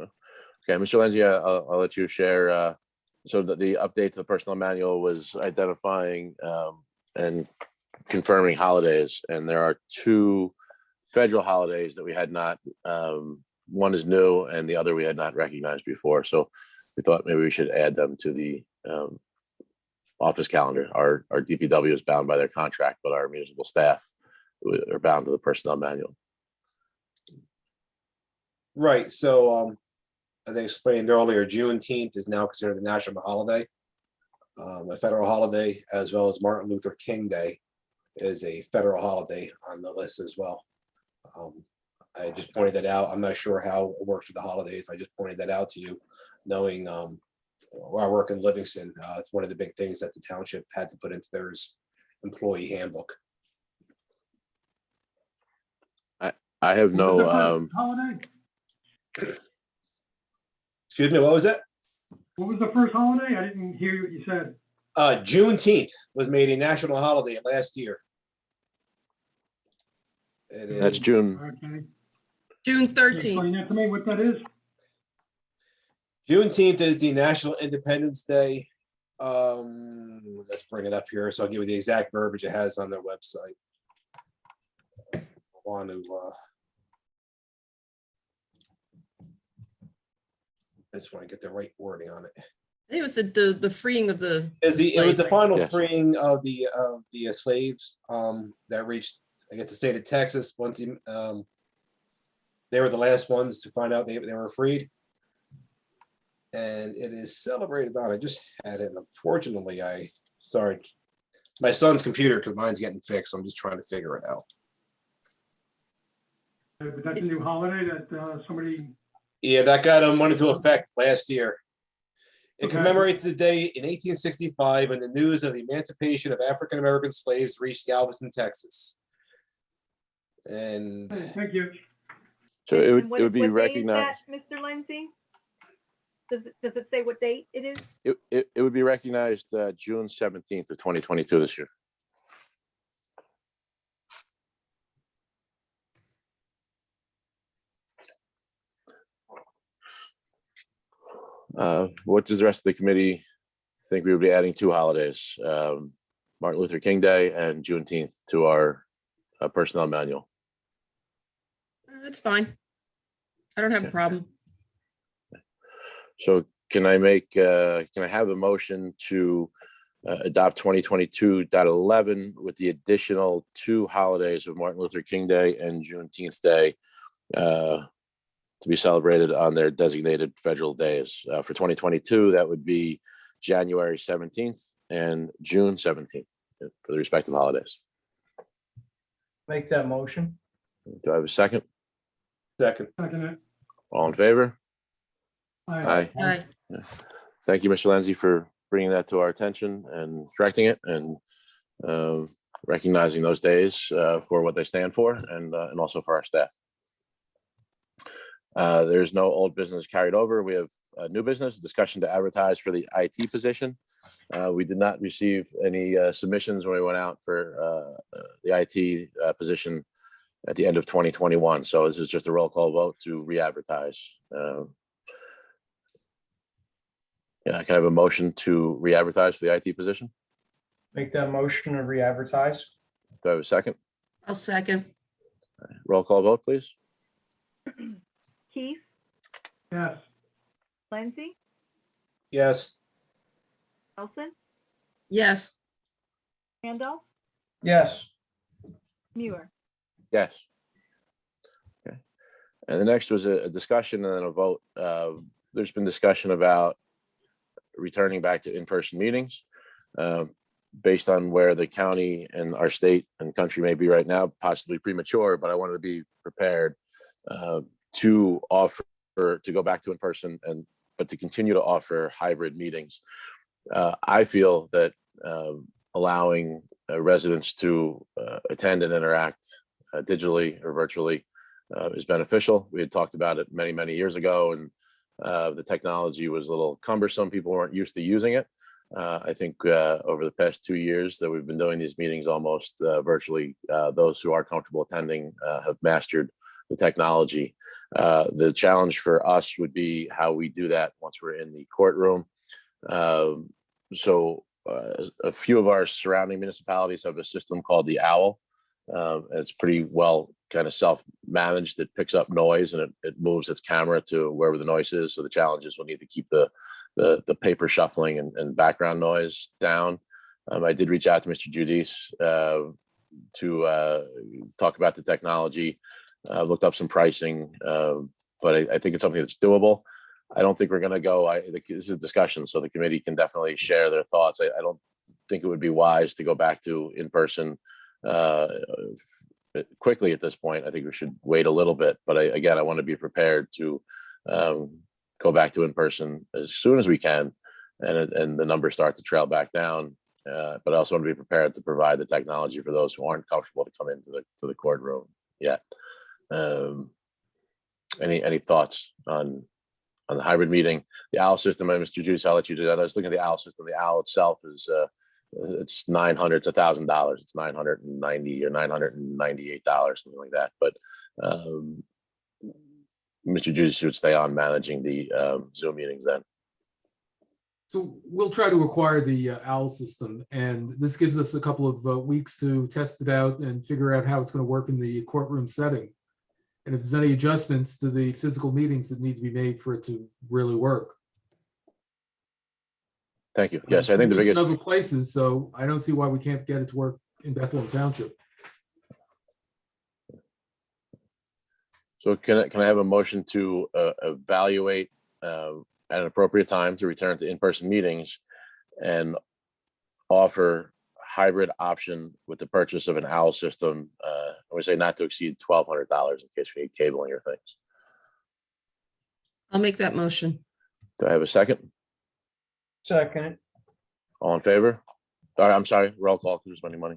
Okay, Mr. Lindsay, I'll let you share. So the update to the personnel manual was identifying and confirming holidays, and there are 2 federal holidays that we had not, one is new and the other we had not recognized before. So we thought maybe we should add them to the office calendar. Our DPW is bound by their contract, but our municipal staff are bound to the personnel manual. Right, so as I explained earlier, Juneteenth is now considered a national holiday. A federal holiday, as well as Martin Luther King Day is a federal holiday on the list as well. I just pointed that out. I'm not sure how it works with the holidays. I just pointed that out to you, knowing where I work in Livingston. It's one of the big things that the township had to put into their employee handbook. I have no. Holiday? Excuse me, what was that? What was the first holiday? I didn't hear what you said. Juneteenth was made a national holiday last year. That's June. Okay. June Explain 13th. that to me, what that is. Juneteenth is the National Independence Day. Let's bring it up here. So I'll give you the exact verbiage it has on their website. I want to. I just want to get the right wording on it. It was the freeing of the. It was the slaves. final Yes. freeing of the slaves that reached, I guess, the state of Texas. Once they were the last ones to find out they were freed, and it is celebrated on. I just had it, and unfortunately, sorry, my son's computer, because mine's getting fixed. I'm just trying to figure it out. But that's a new holiday that somebody. Yeah, that went into effect last year. It Okay. commemorates the day in 1865 when the news of the emancipation of African-American slaves reached Galveston, Texas. And Thank you. So it And would be what day is recognized. that, Mr. Lindsay? Does it say what date it is? It would be recognized June 17th of 2022 this year. What does the rest of the committee think? We would be adding 2 holidays, Martin Luther King Day and Juneteenth, to our personnel manual. That's fine. I don't have a problem. So can I have a motion to adopt 2022.11 with the additional 2 holidays of Martin Luther King Day and Juneteenth Day to be celebrated on their designated federal days. For 2022, that would be January 17th and June 17th for the respective holidays. Make that motion. Do I have a second? Second. Second it. All in favor? Aye. Aye. Thank you, Mr. Lindsay, for bringing that to our attention and correcting it and recognizing those days for what they stand for and also for our staff. There's no old business carried over. We have new business discussion to advertise for the IT position. We did not receive any submissions when we went out for the IT position at the end of 2021. So this is just a roll call vote to re-advertise. Yeah, can I have a motion to re-advertise for the IT position? Make that motion to re-advertise. Do I have a second? I'll second. Roll call vote, please. Keith, Yes. Lindsay, Yes. Nelson, Yes. Randolph, Yes. Muir. Yes. Okay. And the next was a discussion and then a vote. There's been discussion about returning back to in-person meetings based on where the county and our state and country may be right now, possibly premature, but I wanted to be prepared to offer to go back to in-person but to continue to offer hybrid meetings. I feel that allowing residents to attend and interact digitally or virtually is beneficial. We had talked about it many, many years ago, and the technology was a little cumbersome. People weren't used to using it. I think over the past 2 years that we've been doing these meetings almost virtually, those who are comfortable attending have mastered the technology. The challenge for us would be how we do that once we're in the courtroom. So a few of our surrounding municipalities have a system called the OWL. It's pretty well kind of self-managed. It picks up noise and it moves its camera to wherever the noise is. So the challenge is we'll need to keep the paper shuffling and background noise down. I did reach out to Mr. Giudice to talk about the technology. Looked up some pricing, but I think it's something that's doable. I don't think we're going to go. This is a discussion, so the committee can definitely share their thoughts. I don't think it would be wise to go back to in-person quickly at this point. I think we should wait a little bit. But again, I want to be prepared to go back to in-person as soon as we can, and the numbers start to trail back down. But I also want to be prepared to provide the technology for those who aren't comfortable to come into the courtroom yet. Any thoughts on the hybrid meeting? The OWL system, Mr. Juice, I'll let you do that. I was looking at the OWL system. The OWL itself is it's $900, it's $1,000. It's $990 or $998, something like that. But Mr. Juice would stay on managing the Zoom meetings then. So we'll try to acquire the OWL system, and this gives us a couple of weeks to test it out and figure out how it's going to work in the courtroom setting. And if there's any adjustments to the physical meetings that need to be made for it to really work. Thank you. Yes, I think the biggest other places, so I don't see why we can't get it to work in Bethlehem Township. So can I have a motion to evaluate at an appropriate time to return to in-person meetings and offer hybrid option with the purchase of an OWL system? I would say not to exceed $1,200 in case we need cabling or things. I'll make that motion. Do I have a second? Second. All in favor? All right, I'm sorry, roll call because we're spending money.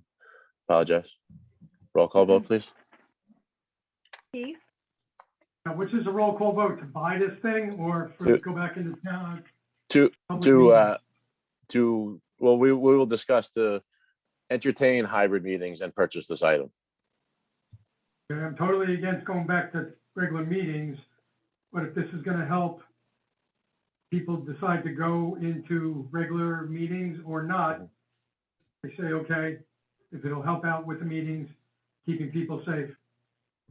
Apologize. Roll call vote, please. Keith, Now, which is a roll call vote, to buy this thing or for To- to go back into town? Well, we will discuss to entertain hybrid meetings and purchase this item. And I'm totally against going back to regular meetings, but if this is gonna help people decide to go into regular meetings or not, I say, okay, if it'll help out with the meetings, keeping people safe.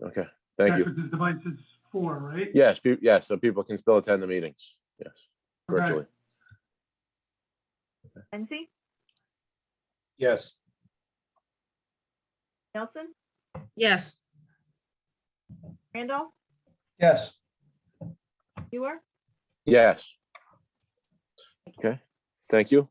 Okay, thank you. That's what this device is for, right? Yes, yes, so people can still attend the meetings. Yes, Okay. virtually. Lindsay, Yes. Nelson, Yes. Randolph, Yes. Muir, Yes. Okay, thank you.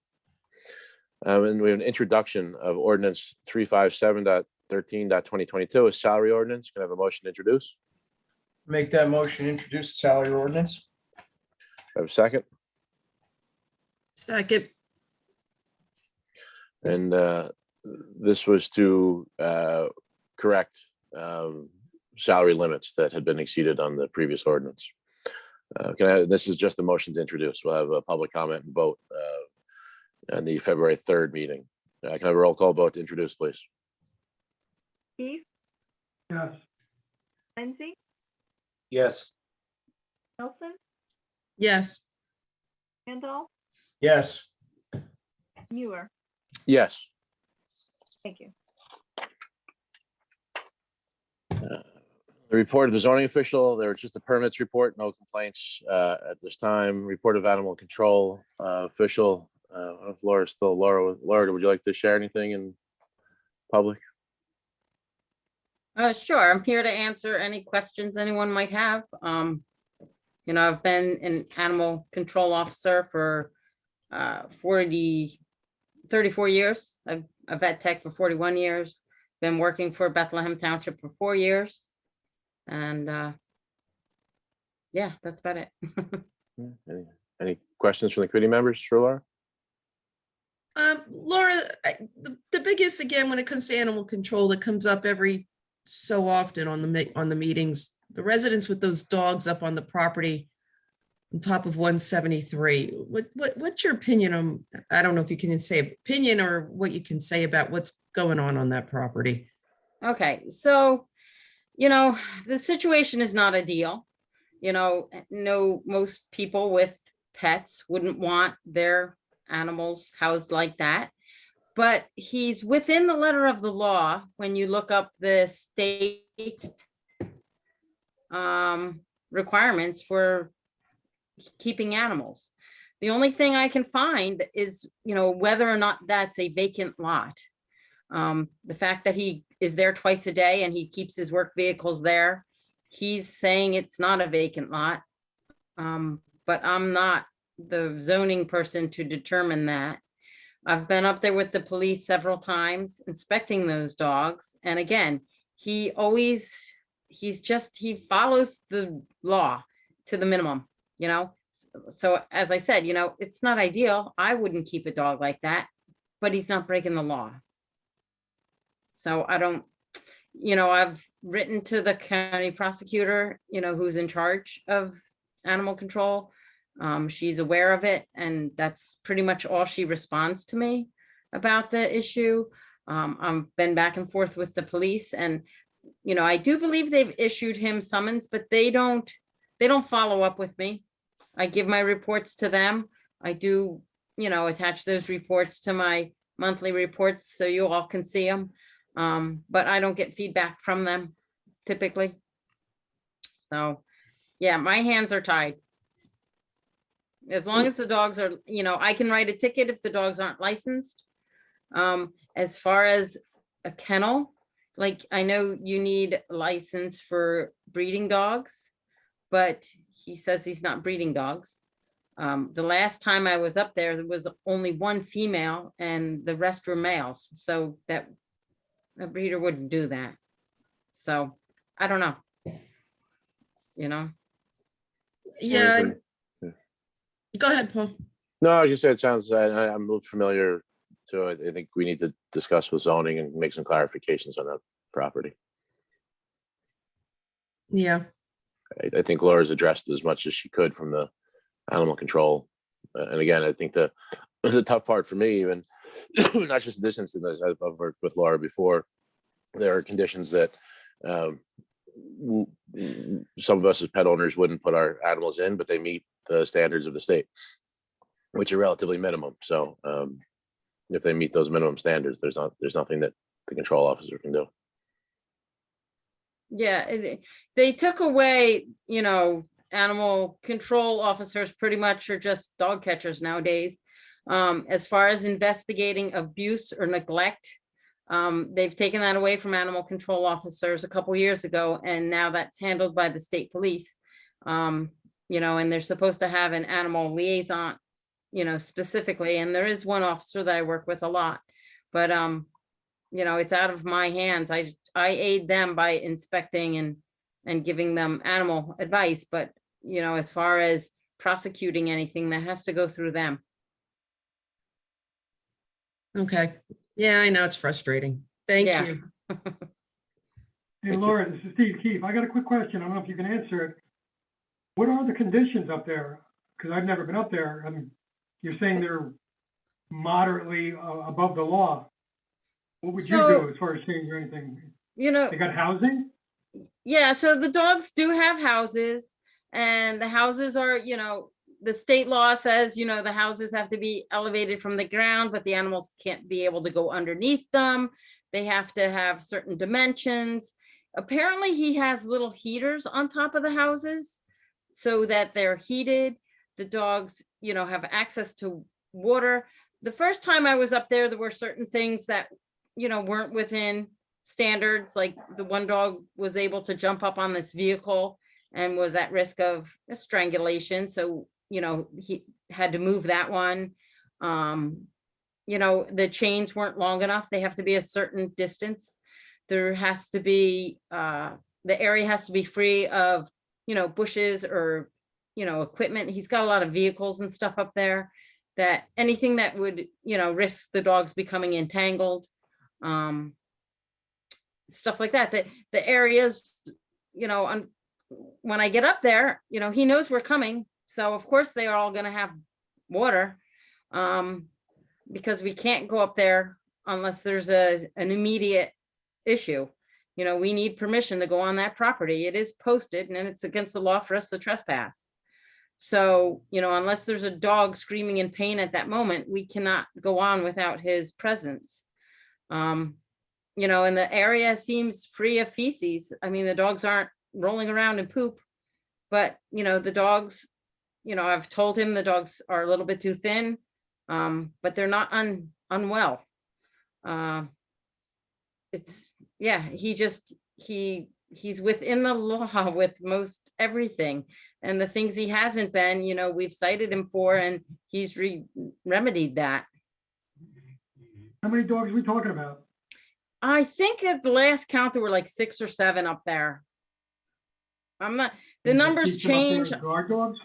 And we have an introduction of ordinance 357.13.2022, a salary ordinance. Can I have a motion to introduce? Make that motion, introduce the salary ordinance. I have a second. Second. And this was to correct salary limits that had been exceeded on the previous ordinance. This is just a motion to introduce. We'll have a public comment and vote on the February 3rd meeting. Can I have a roll call vote to introduce, please? Keith, Yes. Lindsay, Yes. Nelson, Yes. Randolph, Yes. Muir. Yes. Thank you. The report of the zoning official, there was just a permits report, no complaints at this time. Report of animal control official. I don't know if Laura's still, Laura, would you like to share anything in public? Sure, I'm here to answer any questions anyone might have. You know, I've been an animal control officer for 34 years. I've a vet tech for 41 years. Been working for Bethlehem Township for 4 years. And yeah, that's about it. Any questions from the committee members for Laura? Laura, the biggest, again, when it comes to animal control, that comes up every so often on the meetings, the residents with those dogs up on the property on top of 173. What's your opinion on, I don't know if you can say opinion or what you can say about what's going on that property? Okay, so, you know, the situation is not ideal. You know, most people with pets wouldn't want their animals housed like that. But he's within the letter of the law when you look up the state requirements for keeping animals. The only thing I can find is, you know, whether or not that's a vacant lot. The fact that he is there twice a day and he keeps his work vehicles there, he's saying it's not a vacant lot. But I'm not the zoning person to determine that. I've been up there with the police several times inspecting those dogs. And again, he follows the law to the minimum, you know? So as I said, you know, it's not ideal. I wouldn't keep a dog like that, but he's not breaking the law. So I don't, you know, I've written to the county prosecutor, you know, who's in charge of animal control. She's aware of it, and that's pretty much all she responds to me about the issue. I've been back and forth with the police, and, you know, I do believe they've issued him summons, but they don't follow up with me. I give my reports to them. I do, you know, attach those reports to my monthly reports so you all can see them. But I don't get feedback from them typically. So yeah, my hands are tied. As long as the dogs are, you know, I can write a ticket if the dogs aren't licensed. As far as a kennel, like, I know you need a license for breeding dogs, but he says he's not breeding dogs. The last time I was up there was only one female and the rest were males. So that a breeder wouldn't do that. So I don't know, you know? Yeah. Go ahead, Paul. No, I just said it sounds, I'm a little familiar, so I think we need to discuss with zoning and make some clarifications on that property. Yeah. I think Laura's addressed as much as she could from the animal control. And again, I think the tough part for me, even not just this instance, I've worked with Laura before, there are conditions that some of us as pet owners wouldn't put our animals in, but they meet the standards of the state, which are relatively minimum. So if they meet those minimum standards, there's nothing that the control officer can do. Yeah, they took away, you know, animal control officers pretty much are just dog catchers nowadays. As far as investigating abuse or neglect, they've taken that away from animal control officers a couple years ago, and now that's handled by the state police. You know, and they're supposed to have an animal liaison, you know, specifically, and there is one officer that I work with a lot, but you know, it's out of my hands. I aid them by inspecting and giving them animal advice, but you know, as far as prosecuting anything, that has to go through them. Okay. Yeah, I know it's frustrating. Thank Yeah. you. Hey, Laura, this is Steve Keefe. I got a quick question. I don't know if you can answer it. What are the conditions up there? Because I've never been up there. I mean, you're saying they're moderately above the law. What would you do as far as change or anything? You know, They got housing? yeah, so the dogs do have houses, and the houses are, you know, the state law says, you know, the houses have to be elevated from the ground, but the animals can't be able to go underneath them. They have to have certain dimensions. Apparently he has little heaters on top of the houses so that they're heated. The dogs, you know, have access to water. The first time I was up there, there were certain things that, you know, weren't within standards. Like the one dog was able to jump up on this vehicle and was at risk of strangulation. So, you know, he had to move that one. You know, the chains weren't long enough. They have to be a certain distance. There has to be, the area has to be free of, you know, bushes or, you know, equipment. He's got a lot of vehicles and stuff up there, that anything that would, you know, risk the dogs becoming entangled, stuff like that. The areas, you know, when I get up there, you know, he knows we're coming. So of course they are all going to have water, because we can't go up there unless there's an immediate issue. You know, we need permission to go on that property. It is posted, and it's against the law for us to trespass. So, you know, unless there's a dog screaming in pain at that moment, we cannot go on without his presence. You know, and the area seems free of feces. I mean, the dogs aren't rolling around in poop, but, you know, the dogs, you know, I've told him the dogs are a little bit too thin, but they're not unwell. It's, yeah, he's within the law with most everything. And the things he hasn't been, you know, we've cited him for, and he's remedied that. How many dogs are we talking about? I think at the last count, there were like 6 or 7 up there. I'm not, the numbers change. Guard dogs?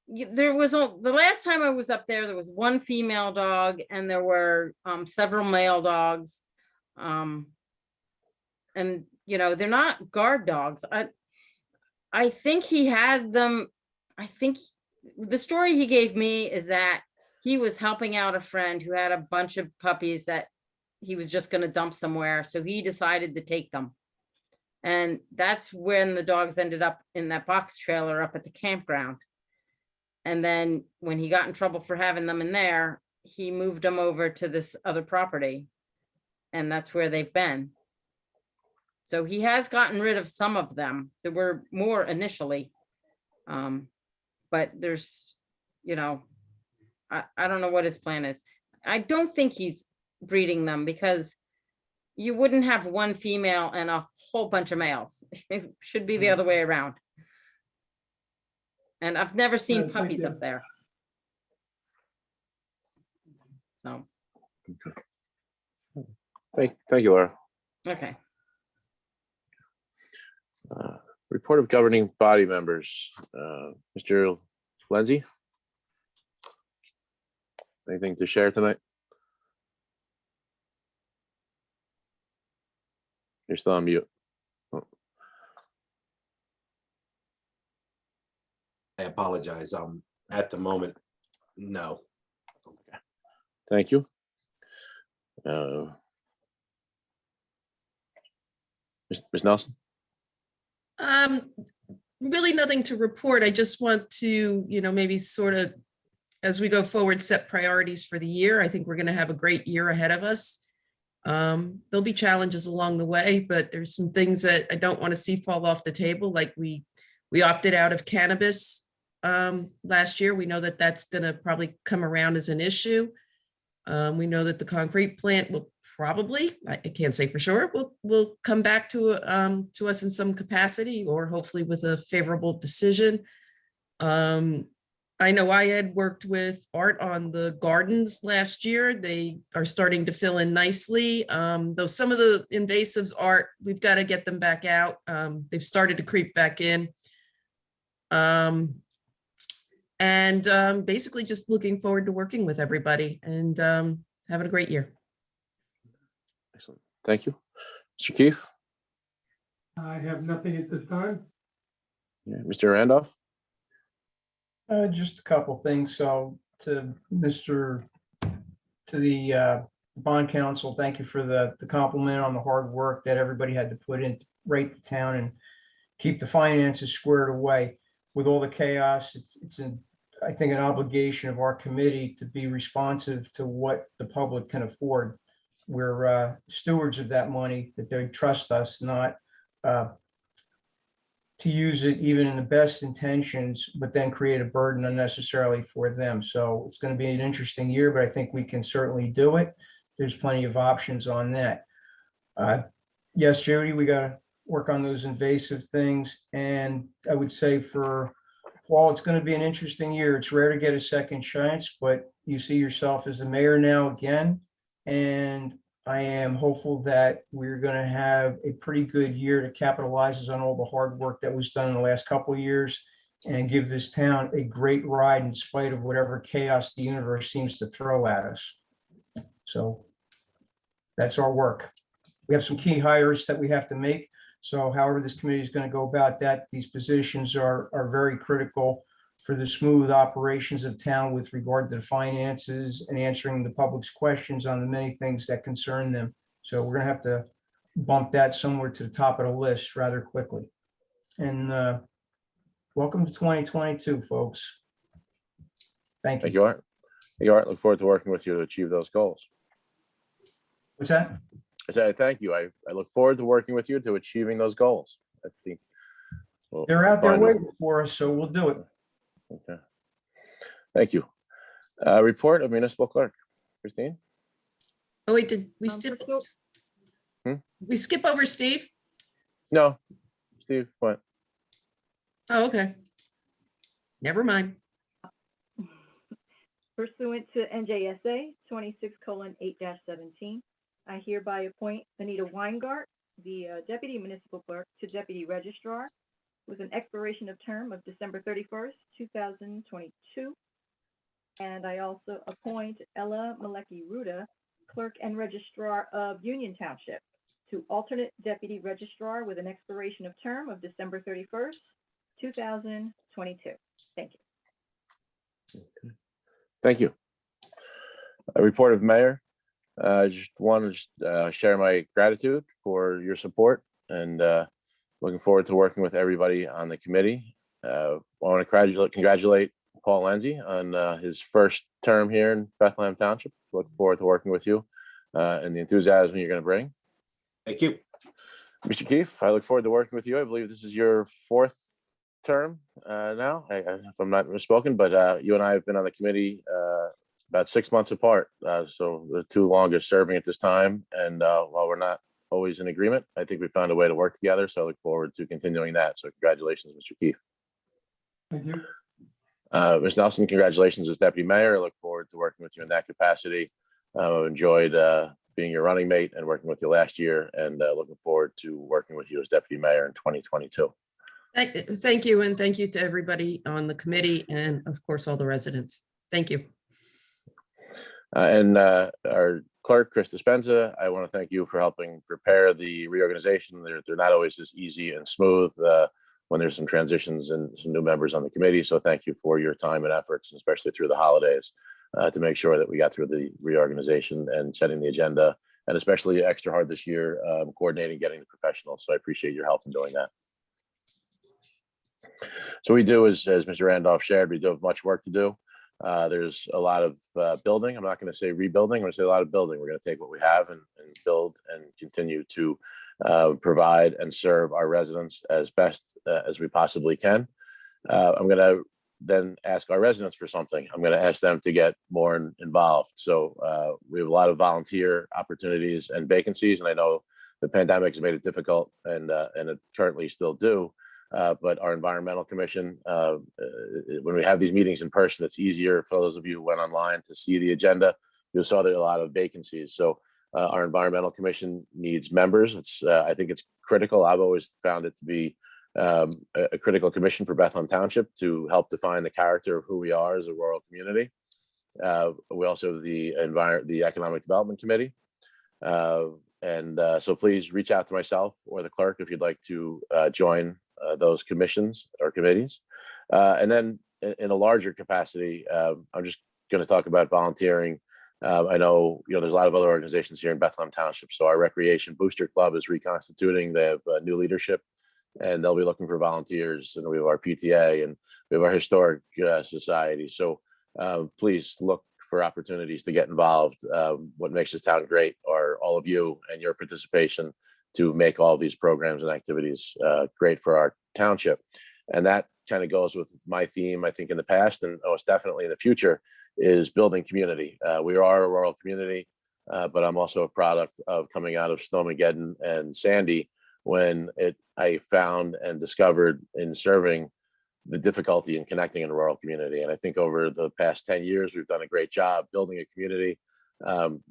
There was the last time I was up there was 1 female dog, and there were several male dogs. And you know, they're not guard dogs. I think he had them. I think the story he gave me is that he was helping out a friend who had a bunch of puppies that he was just going to dump somewhere. So he decided to take them. And that's when the dogs ended up in that box trailer up at the campground. And then when he got in trouble for having them in there, he moved them over to this other property. And that's where they've been. So he has gotten rid of some of them. There were more initially. But there's, you know, I don't know what his plan is. I don't think he's breeding them, because you wouldn't have 1 female and a whole bunch of males. It should be the other way around. And I've never seen puppies up there. So. Thank you, Laura. Okay. Report of governing body members. Mr. Lindsay? Anything to share tonight? You're still on mute. Oh. I apologize. At the moment, no. Okay. Thank you. Ms. Nelson? Really nothing to report. I just want to, you know, maybe sort of, as we go forward, set priorities for the year. I think we're going to have a great year ahead of us. There'll be challenges along the way, but there's some things that I don't want to see fall off the table. Like we opted out of cannabis last year. We know that that's going to probably come around as an issue. We know that the concrete plant will probably, I can't say for sure, will come back to us in some capacity, or hopefully with a favorable decision. I know I had worked with Art on the gardens last year. They are starting to fill in nicely. Though some of the invasives, Art, we've got to get them back out. They've started to creep back in. Basically just looking forward to working with everybody and having a great year. Excellent. Thank you. Mr. Keefe? I have nothing at this time. Yeah. Mr. Randolph? Just a couple things. So to the bond council, thank you for the compliment on the hard work that everybody had to put in to rate the town and keep the finances squared away. With all the chaos, it's I think an obligation of our committee to be responsive to what the public can afford. We're stewards of that money, that they trust us, not to use it even in the best intentions, but then create a burden unnecessarily for them. So it's going to be an interesting year, but I think we can certainly do it. There's plenty of options on that. Yes, Jody, we got to work on those invasive things. And I would say for Paul, it's going to be an interesting year. It's rare to get a second chance, but you see yourself as the mayor now again. And I am hopeful that we're going to have a pretty good year that capitalizes on all the hard work that was done in the last couple of years and give this town a great ride in spite of whatever chaos the universe seems to throw at us. So that's our work. We have some key hires that we have to make. So however this committee is going to go about that, these positions are very critical for the smooth operations of town with regard to the finances and answering the public's questions on the many things that concern them. So we're going to have to bump that somewhere to the top of the list rather quickly. And welcome to 2022, folks. Thank you. Thank you, Art. Thank you, Art. Look forward to working with you to achieve those goals. What's that? I said, thank you. I look forward to working with you to achieving those goals. I think They're out there waiting for us, so we'll do it. Okay. Thank you. Report of municipal clerk. Christine? Oh, wait, did we skip? We skip over Steve? No. Steve, what? Oh, okay. Never mind. Pursuant to NJSA 26:8-17, I hereby appoint Anita Weingart, the Deputy Municipal Clerk, to Deputy Registrar with an expiration of term of December 31st, 2022. And I also appoint Ella Malecki-Ruda, Clerk and Registrar of Union Township, to alternate Deputy Registrar with an expiration of term of December 31st, 2022. Thank you. Thank you. A report of mayor. I just want to share my gratitude for your support and looking forward to working with everybody on the committee. I want to congratulate Paul Lenzi on his first term here in Bethlehem Township. Looking forward to working with you and the enthusiasm you're going to bring. Thank you. Mr. Keefe, I look forward to working with you. I believe this is your fourth term now, if I'm not misspoken, but you and I have been on the committee about 6 months apart. So the two longest serving at this time. And while we're not always in agreement, I think we found a way to work together. So I look forward to continuing that. So congratulations, Mr. Keefe. Thank you. Ms. Nelson, congratulations as Deputy Mayor. I look forward to working with you in that capacity. I've enjoyed being your running mate and working with you last year, and looking forward to working with you as Deputy Mayor in 2022. Thank you, and thank you to everybody on the committee and of course all the residents. Thank you. And our clerk, Chris Dispenza, I want to thank you for helping prepare the reorganization. They're not always as easy and smooth when there's some transitions and some new members on the committee. So thank you for your time and efforts, especially through the holidays, to make sure that we got through the reorganization and setting the agenda, and especially extra hard this year, coordinating, getting the professionals. So I appreciate your help in doing that. So we do, as Mr. Randolph shared, we do have much work to do. There's a lot of building. I'm not going to say rebuilding. I'm going to say a lot of building. We're going to take what we have and build and continue to provide and serve our residents as best as we possibly can. I'm going to then ask our residents for something. I'm going to ask them to get more involved. So we have a lot of volunteer opportunities and vacancies, and I know the pandemic has made it difficult, and it currently still do. But our environmental commission, when we have these meetings in person, it's easier for those of you who went online to see the agenda. You saw there are a lot of vacancies. So our environmental commission needs members. I think it's critical. I've always found it to be a critical commission for Bethlehem Township to help define the character of who we are as a rural community. We also have the Economic Development Committee. So please reach out to myself or the clerk if you'd like to join those commissions or committees. And then in a larger capacity, I'm just going to talk about volunteering. I know, there's a lot of other organizations here in Bethlehem Township. So our Recreation Booster Club is reconstituting. They have new leadership, and they'll be looking for volunteers. And we have our PTA, and we have our Historic Society. So please look for opportunities to get involved. What makes this town great are all of you and your participation to make all these programs and activities great for our township. And that kind of goes with my theme, I think, in the past, and most definitely in the future, is building community. We are a rural community, but I'm also a product of coming out of Snowmageddon and Sandy, when I found and discovered in serving the difficulty in connecting in a rural community. And I think over the past 10 years, we've done a great job building a community,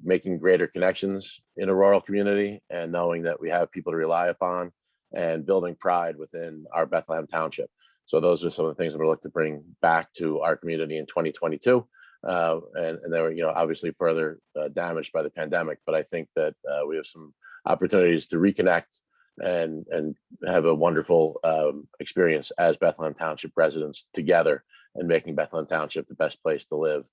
making greater connections in a rural community, and knowing that we have people to rely upon, and building pride within our Bethlehem Township. So those are some of the things I'm going to look to bring back to our community in 2022. And they were, obviously further damaged by the pandemic, but I think that we have some opportunities to reconnect and have a wonderful experience as Bethlehem Township residents together, and making Bethlehem Township the best place to live.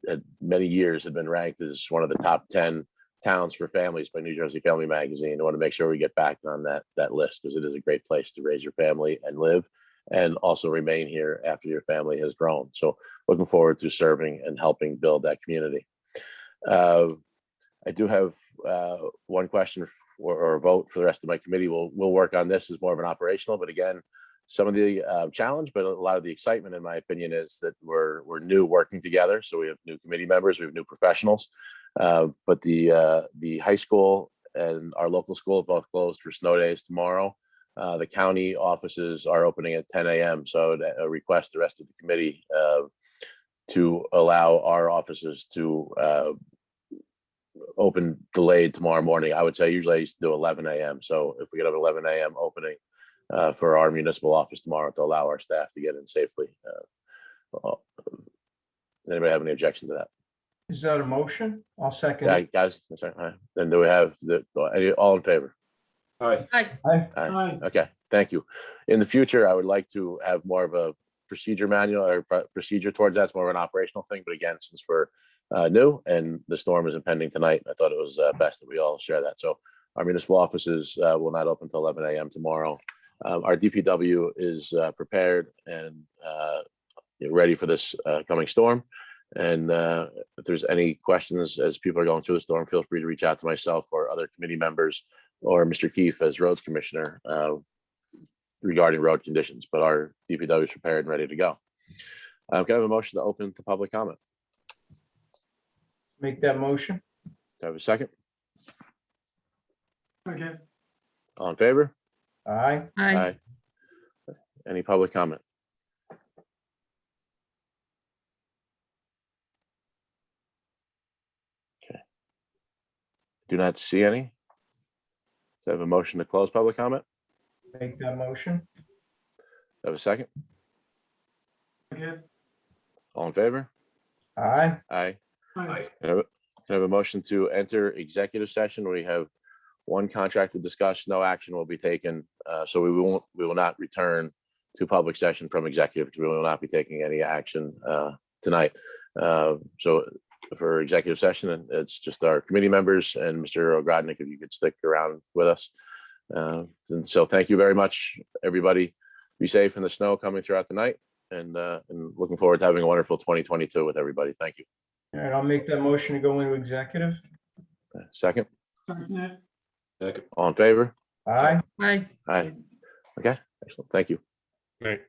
It many years had been ranked as one of the top 10 towns for families by New Jersey Family Magazine. I want to make sure we get back on that list, because it is a great place to raise your family and live, and also remain here after your family has grown. So looking forward to serving and helping build that community. I do have one question or a vote for the rest of my committee. We'll work on this as more of an operational, but again, some of the challenge, but a lot of the excitement, in my opinion, is that we're new working together. So we have new committee members, we have new professionals, but the high school and our local school both closed for snow days tomorrow. The county offices are opening at 10 a.m. So I request the rest of the committee to allow our offices to open delayed tomorrow morning. I would say usually I used to do 11 a.m. So if we could have 11 a.m. opening for our municipal office tomorrow, to allow our staff to get in safely. Anybody have any objection to that? Is that a motion? I'll second Yeah, it. guys. Sorry. Then do we have all in favor? Aye. Aye. Okay, thank you. In the future, I would like to have more of a procedure manual or procedure towards that. It's more of an operational thing. But again, since we're new and the storm is impending tonight, I thought it was best that we all share that. So our municipal offices will not open until 11 a.m. tomorrow. Our DPW is prepared and ready for this coming storm. And if there's any questions as people are going through the storm, feel free to reach out to myself or other committee members, or Mr. Keefe as roads commissioner regarding road conditions. But our DPW is prepared and ready to go. Can I have a motion to open to public comment? Make that motion. Do I have a second? Okay. All in favor? Aye. Aye. Any public comment? Okay. Do not see any. So I have a motion to close public comment. Make that motion. Do I have a second? Okay. All in favor? Aye. Aye. Aye. Can I have a motion to enter executive session? We have one contract to discuss, no action will be taken. So we will not return to public session from executive, because we will not be taking any action tonight. So for executive session, it's just our committee members and Mr. Ogrodnik, if you could stick around with us. And so thank you very much, everybody. Be safe in the snow coming throughout the night, and looking forward to having a wonderful 2022 with everybody. Thank you. All right, I'll make that motion to go into executive. Second, Second. Second. all in favor? Aye. Aye. Aye. Okay, excellent. Thank you. Right.